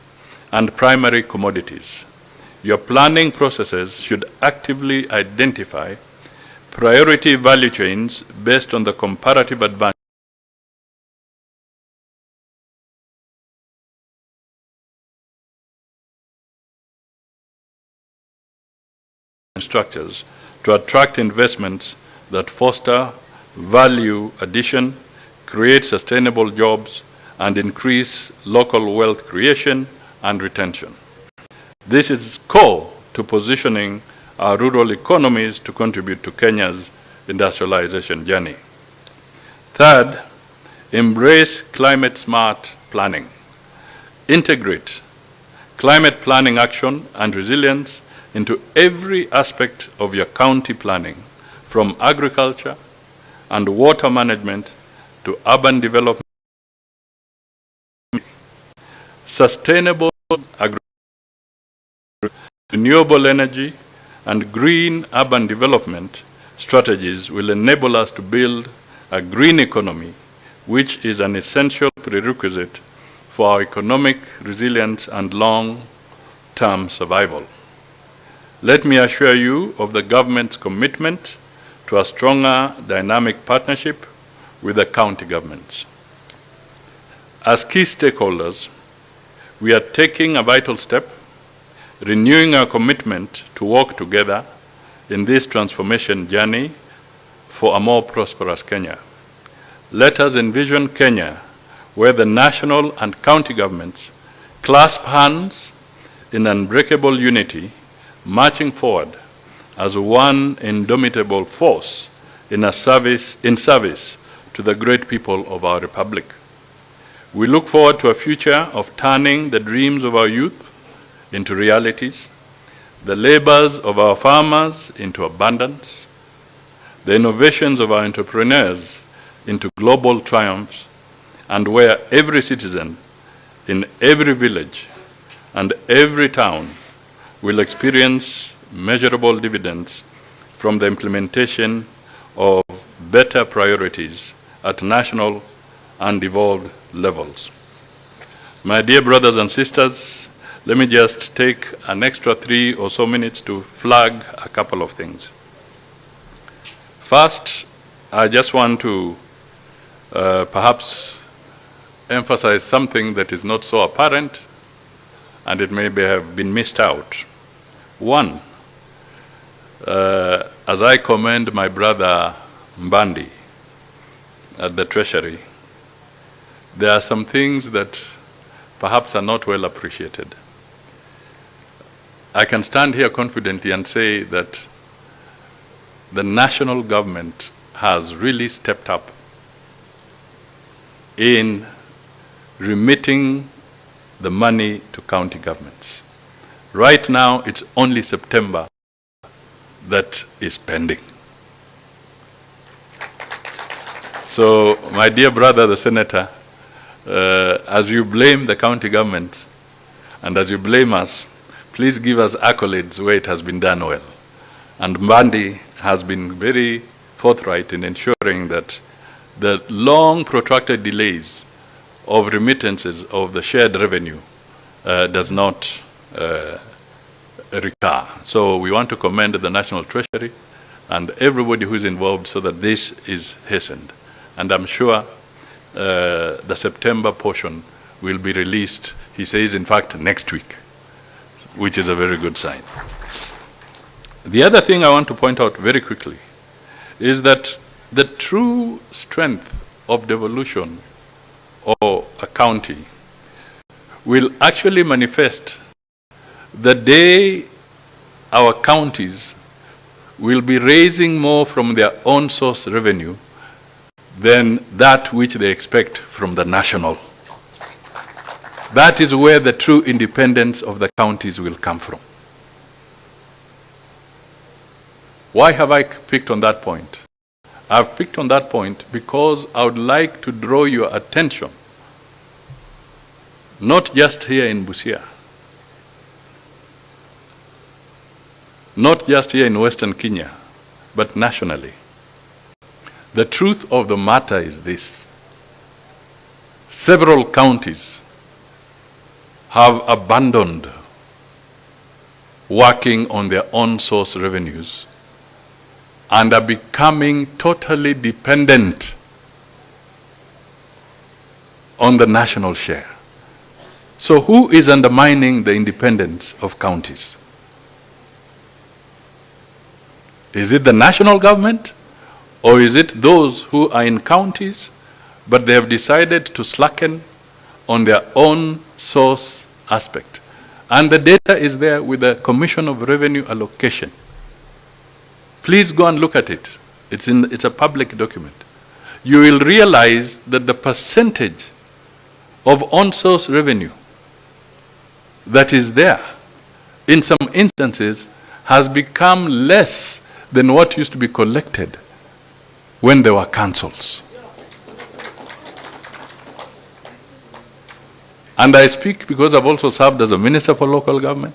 and primary commodities. Your planning processes should actively identify priority value chains based on the comparative advantage structures to attract investments that foster value addition, create sustainable jobs, and increase local wealth creation and retention. This is core to positioning our rural economies to contribute to Kenya's industrialization journey. Third, embrace climate-smart planning. Integrate climate planning action and resilience into every aspect of your county planning, from agriculture and water management to urban development. Sustainable agriculture, renewable energy, and green urban development strategies will enable us to build a green economy, which is an essential prerequisite for our economic resilience and long-term survival. Let me assure you of the government's commitment to a stronger dynamic partnership with the county governments. As key stakeholders, we are taking a vital step, renewing our commitment to work together in this transformation journey for a more prosperous Kenya. Let us envision Kenya where the national and county governments clasp hands in unbreakable unity, marching forward as one indomitable force in service to the great people of our republic. We look forward to a future of turning the dreams of our youth into realities, the labors of our farmers into abundance, the innovations of our entrepreneurs into global triumphs, and where every citizen in every village and every town will experience measurable dividends from the implementation of better priorities at national and devolved levels. My dear brothers and sisters, let me just take an extra 3 or so minutes to flag a couple of things. First, I just want to perhaps emphasize something that is not so apparent and it may have been missed out. One, as I commend my brother Mbandi at the Treasury, there are some things that perhaps are not well appreciated. I can stand here confidently and say that the national government has really stepped up in remitting the money to county governments. Right now, it's only September that is pending. So, my dear brother, the senator, as you blame the county government and as you blame us, please give us accolades where it has been done well. And Mbandi has been very forthright in ensuring that the long protracted delays of remittances of the shared revenue does not recur. So we want to commend the National Treasury and everybody who is involved so that this is hastened. And I'm sure the September portion will be released, he says, in fact, next week, which is a very good sign. The other thing I want to point out very quickly is that the true strength of devolution or a county will actually manifest the day our counties will be raising more from their own source revenue than that which they expect from the national. That is where the true independence of the counties will come from. Why have I picked on that point? I've picked on that point because I would like to draw your attention, not just here in Busia, not just here in Western Kenya, but nationally. The truth of the matter is this: several counties have abandoned working on their own source revenues and are becoming totally dependent on the national share. So who is undermining the independence of counties? Is it the national government, or is it those who are in counties but they have decided to slacken on their own source aspect? And the data is there with the Commission of Revenue Allocation. Please go and look at it. It's a public document. You will realize that the percentage of on-source revenue that is there, in some instances, has become less than what used to be collected when there were councils. And I speak because I've also served as a minister for local government.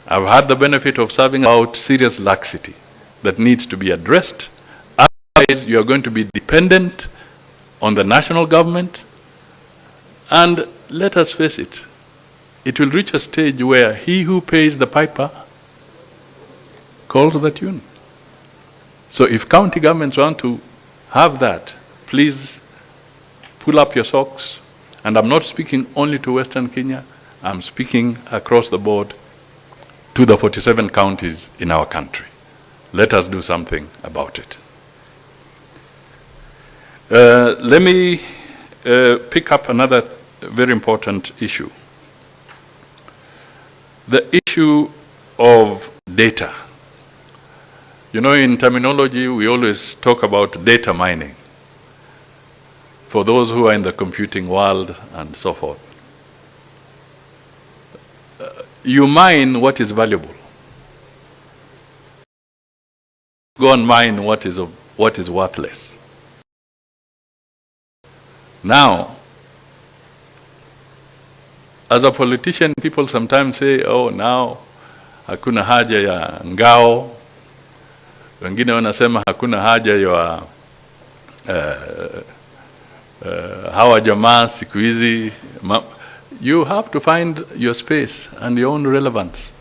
I've had the benefit of serving about serious laxity that needs to be addressed. Otherwise, you are going to be dependent on the national government. And let us face it, it will reach a stage where he who pays the piper calls the tune. So if county governments want to have that, please pull up your socks. And I'm not speaking only to Western Kenya, I'm speaking across the board to the 47 counties in our country. Let us do something about it. Let me pick up another very important issue. The issue of data. You know, in terminology, we always talk about data mining for those who are in the computing world and so forth. You mine what is valuable. Go and mine what is worthless. Now, as a politician, people sometimes say, oh, now hakuna haja ya ngao. Wengine wanasema hakuna haja ya hawa jamaa siku hizi. You have to find your space and your own relevance.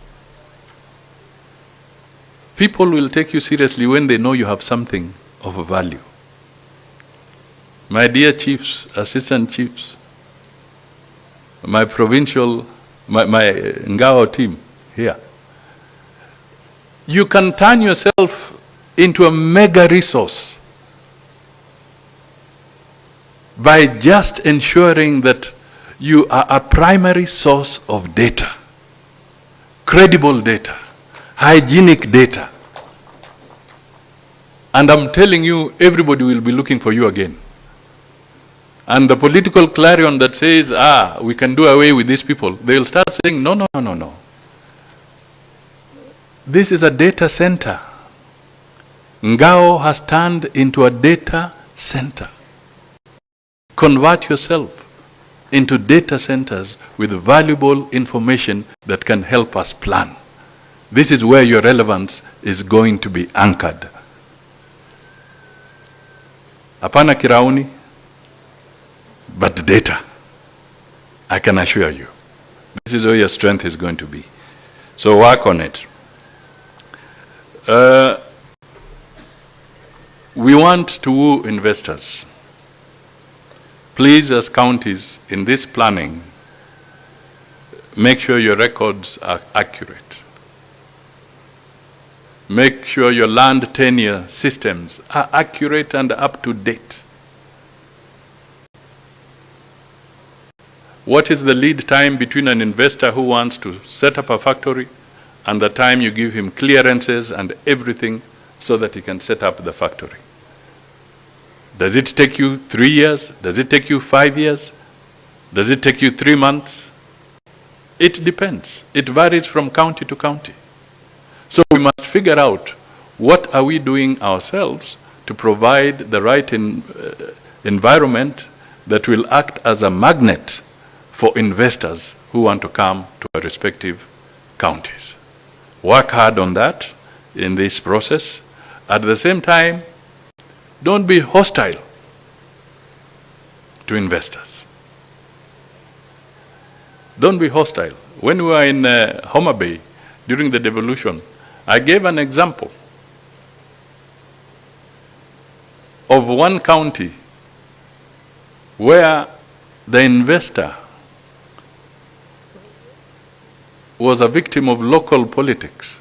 People will take you seriously when they know you have something of value. My dear chiefs, assistant chiefs, my provincial, my Ngao team here, you can turn yourself into a mega resource by just ensuring that you are a primary source of data, credible data, hygienic data. And I'm telling you, everybody will be looking for you again. And the political clarion that says, we can do away with these people, they'll start saying, no. This is a data center. Ngao has turned into a data center. Convert yourself into data centers with valuable information that can help us plan. This is where your relevance is going to be anchored. Hapana kirauni, but data. I can assure you. This is where your strength is going to be. So work on it. We want to woo investors. Please, as counties in this planning, make sure your records are accurate. Make sure your land tenure systems are accurate and up to date. What is the lead time between an investor who wants to set up a factory and the time you give him clearances and everything so that he can set up the factory? Does it take you 3 years? Does it take you 5 years? Does it take you 3 months? It depends. It varies from county to county. So we must figure out what are we doing ourselves to provide the right environment that will act as a magnet for investors who want to come to our respective counties. Work hard on that in this process. At the same time, don't be hostile to investors. Don't be hostile. When we were in Homa Bay during the devolution, I gave an example of one county where the investor was a victim of local politics.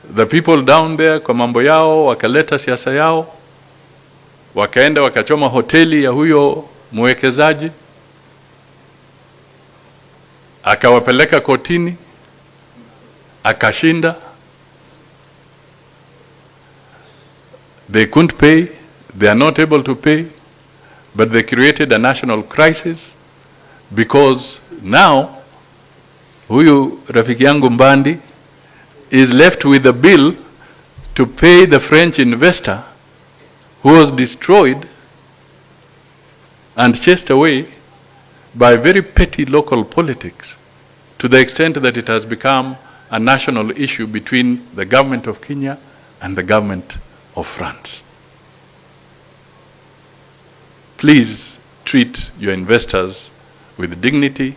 The people down there kwa mambo yao wakaleta siasa yao, wakaenda wakachoma hoteli ya huyo mwekezaji, akawapeleka kotini, akashinda. They couldn't pay, they are not able to pay, but they created a national crisis because now huyu rafiki yangu Mbandi is left with a bill to pay the French investor who was destroyed and chased away by very petty local politics, to the extent that it has become a national issue between the government of Kenya and the government of France. Please treat your investors with dignity,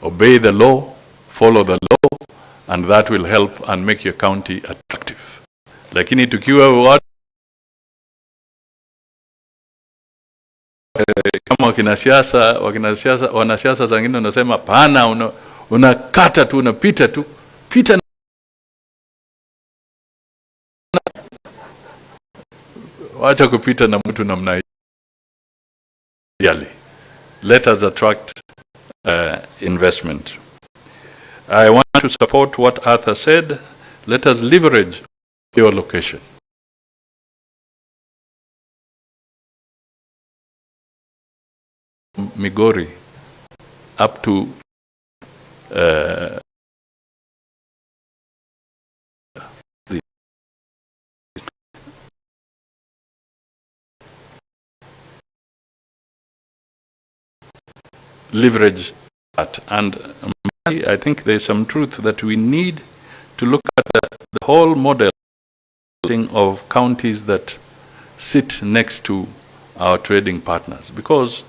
obey the law, follow the law, and that will help and make your county attractive. Lakini tukiwa watu kama wanasiasa zingine wanasema pana, unakata tu, unapita tu, pita wacha kupita na mtu namna hii. Let us attract investment. I want to support what Arthur said. Let us leverage your location. Migori up to leverage that. And I think there's some truth that we need to look at the whole model of counties that sit next to our trading partners, because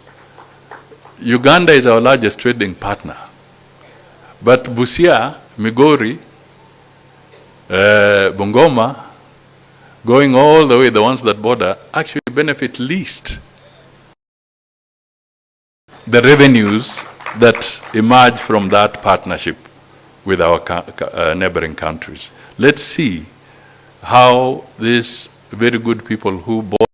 Uganda is our largest trading partner, but Busia, Migori, Bungoma, going all the way, the ones that border, actually benefit least the revenues that emerge from that partnership with our neighboring countries. Let's see how these very good people who bought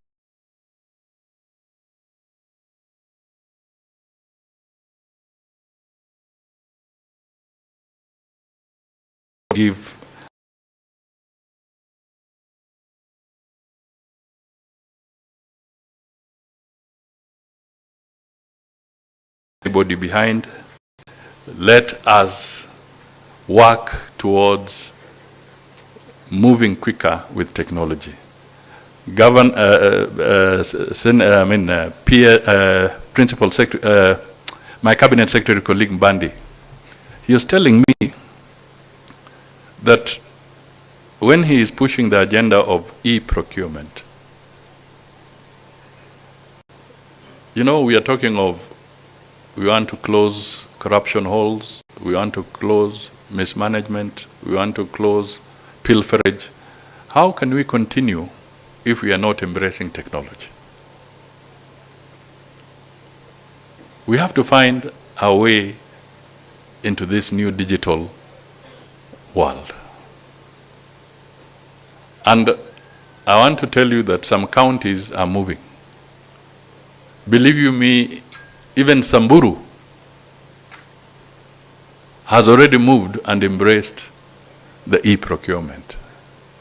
give anybody behind. Let us work towards moving quicker with technology. Principal Secretary, my Cabinet Secretary colleague Mbandi, he was telling me that when he is pushing the agenda of e-procurement, you know, we are talking of, we want to close corruption holes, we want to close mismanagement, we want to close pilferage. How can we continue if we are not embracing technology? We have to find our way into this new digital world. And I want to tell you that some counties are moving. Believe you me, even Samburu has already moved and embraced the e-procurement,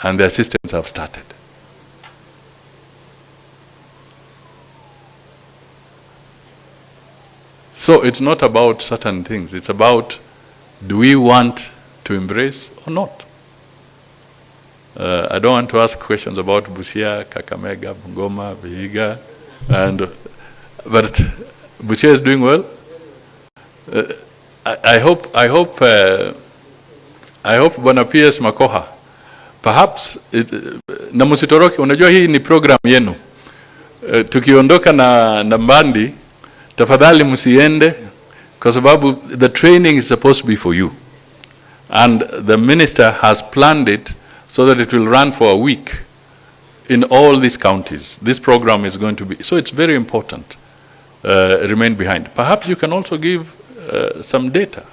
and their systems have started. So it's not about certain things, it's about, do we want to embrace or not? I don't want to ask questions about Busia, Kakamega, Bungoma, Vihiga, but Busia is doing well. I hope Bwana PS Makoha, perhaps, na musitoroki, unajua hii ni program yenu. Tukiondoka na Mbandi, tafadhali musiende, kwa sababu the training is supposed to be for you. And the minister has planned it so that it will run for a week in all these counties. This program is going to be, so it's very important. Remain behind. Perhaps you can also give some data,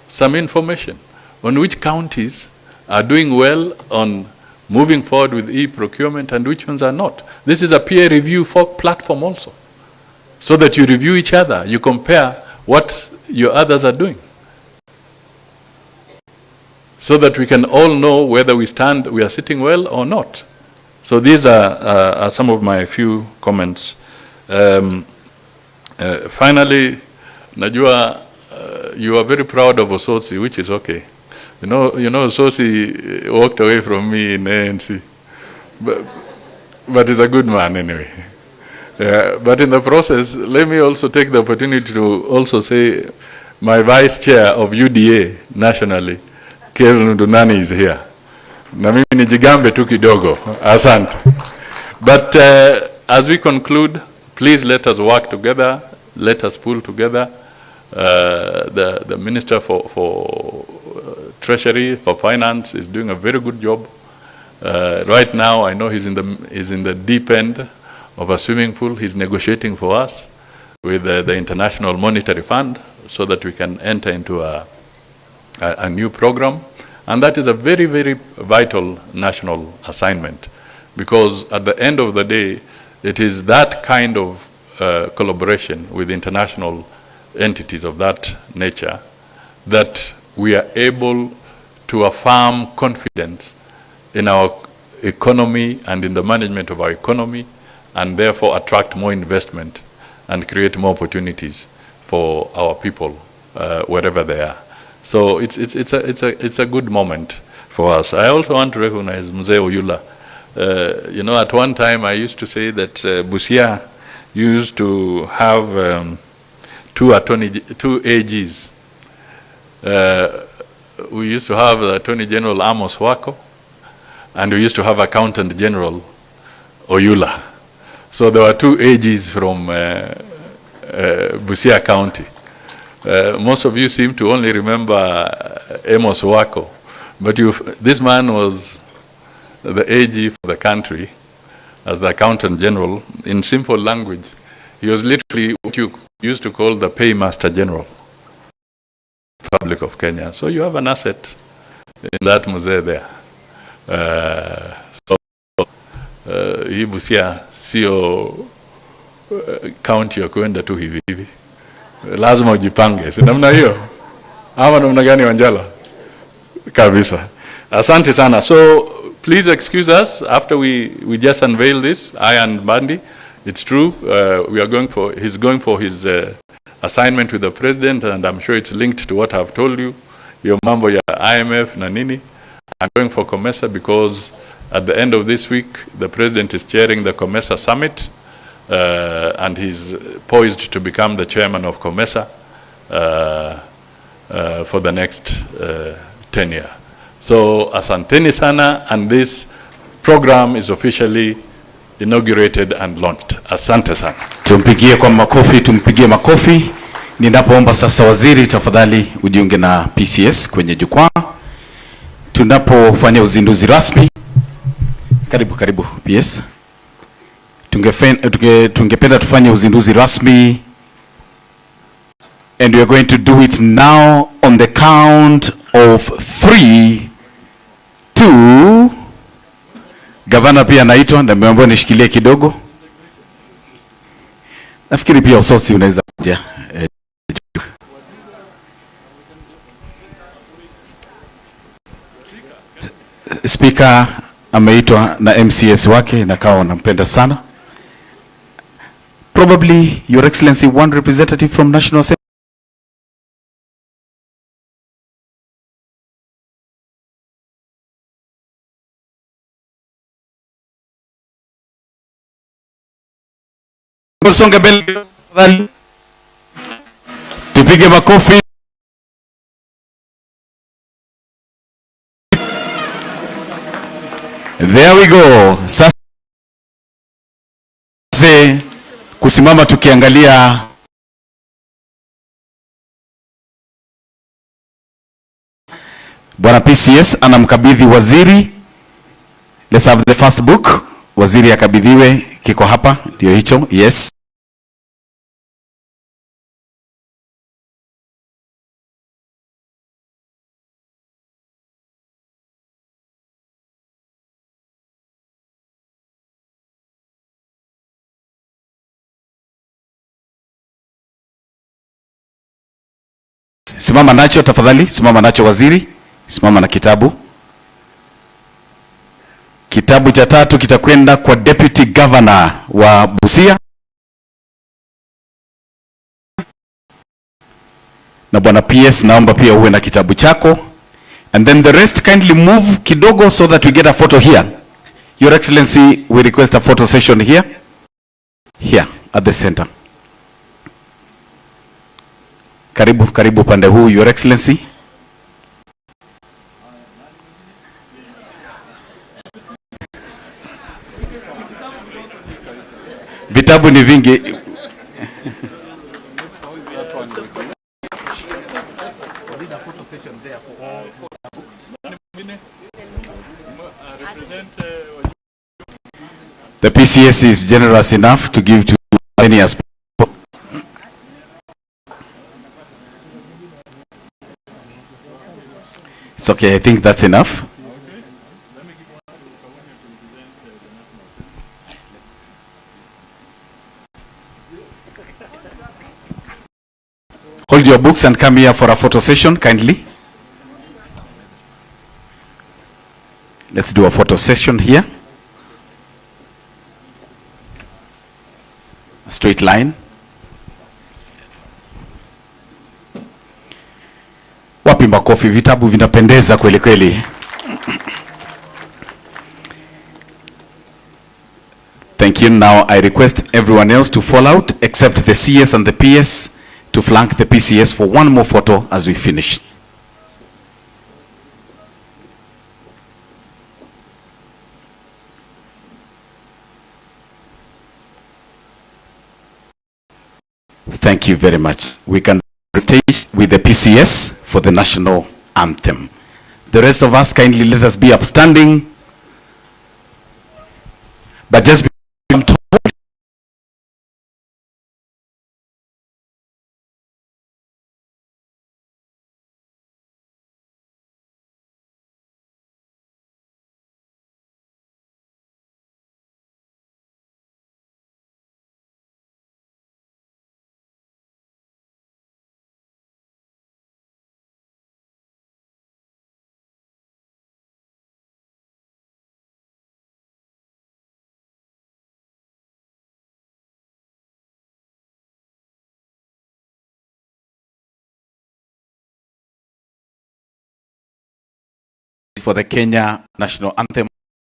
some information on which counties are doing well on moving forward with e-procurement and which ones are not. This is a peer review platform also, so that you review each other, you compare what your others are doing, so that we can all know whether we are sitting well or not. So these are some of my few comments. Finally, Najua, you are very proud of Osotsi, which is okay. You know, Osotsi walked away from me in ANC, but he's a good man anyway. But in the process, let me also take the opportunity to also say my vice chair of UDA nationally, Kevin Ndunani, is here. Na mimi nijigambe tu kidogo. Asante. But as we conclude, please let us work together. Let us pull together. The Minister for Treasury, for Finance, is doing a very good job. Right now, I know he's in the deep end of a swimming pool. He's negotiating for us with the International Monetary Fund so that we can enter into a new program. And that is a very, very vital national assignment, because at the end of the day, it is that kind of collaboration with international entities of that nature that we are able to affirm confidence in our economy and in the management of our economy, and therefore attract more investment and create more opportunities for our people wherever they are. So it's a good moment for us. I also want to recognize Mzee Oyula. You know, at one time I used to say that Busia used to have two AGs. We used to have the Attorney General Amos Wako, and we used to have Accountant General Oyula. So there were two AGs from Busia County. Most of you seem to only remember Amos Wako, but this man was the AG for the country as the Accountant General. In simple language, he was literally what you used to call the Paymaster General, Republic of Kenya. So you have an asset in that mzee there. Hii Busia sio county ya kuenda tu hivi hivi. Lazima ujipange. Si namna hiyo? Ama namna gani Wanjala? Kabisa. Asante sana. So please excuse us after we just unveil this, I and Bandi. It's true, he's going for his assignment with the president, and I'm sure it's linked to what I've told you. hiyo mambo ya IMF na nini. I'm going for COMESA because at the end of this week, the president is chairing the COMESA summit, and he's poised to become the chairman of COMESA for the next 10 years. So asanteni sana, and this program is officially inaugurated and launched. Asante sana. Tumpigie kwa makofi, tumpigie makofi. Ninapoomba sasa waziri, tafadhali ujiunge na PCS kwenye jukwaa tunapofanya uzinduzi rasmi. Karibu PS. Tungependa tufanye uzinduzi rasmi, and we are going to do it now on the count of 3, 2. Gavana pia anaitwa na nimeambiwa nishikilie kidogo. Nafikiri pia usosi unaweza kuja. Speaker ameitwa na MCS wake na kawa wanampenda sana. Probably, Your Excellency, one representative from National Assembly. Songe mbele, tupige makofi. There we go. Sasa kusimama tukiangalia Bwana PCS anamkabidhi waziri. Let's have the first book. Waziri akabidhiwe, kiko hapa, ndio hicho. Yes. Simama nacho tafadhali, simama nacho waziri. Simama na kitabu. Kitabu cha 3 kitakwenda kwa Deputy Governor wa Busia. Na Bwana PS, naomba pia uwe na kitabu chako. And then the rest kindly move kidogo so that we get a photo here. Your Excellency, we request a photo session here. Here at the center. Karibu pande huu, Your Excellency. Vitabu ni vingi. The PCS is generous enough to give to any aspect. It's okay, I think that's enough. Hold your books and come here for a photo session, kindly. Let's do a photo session here. A straight line. Wapi makofi, vitabu vinapendeza kweli kweli. Thank you. Now I request everyone else to fall out except the CS and the PS to flank the PCS for one more photo as we finish. Thank you very much. We can stage with the PCS for the national anthem. The rest of us, kindly let us be upstanding. But just for the Kenya National Anthem.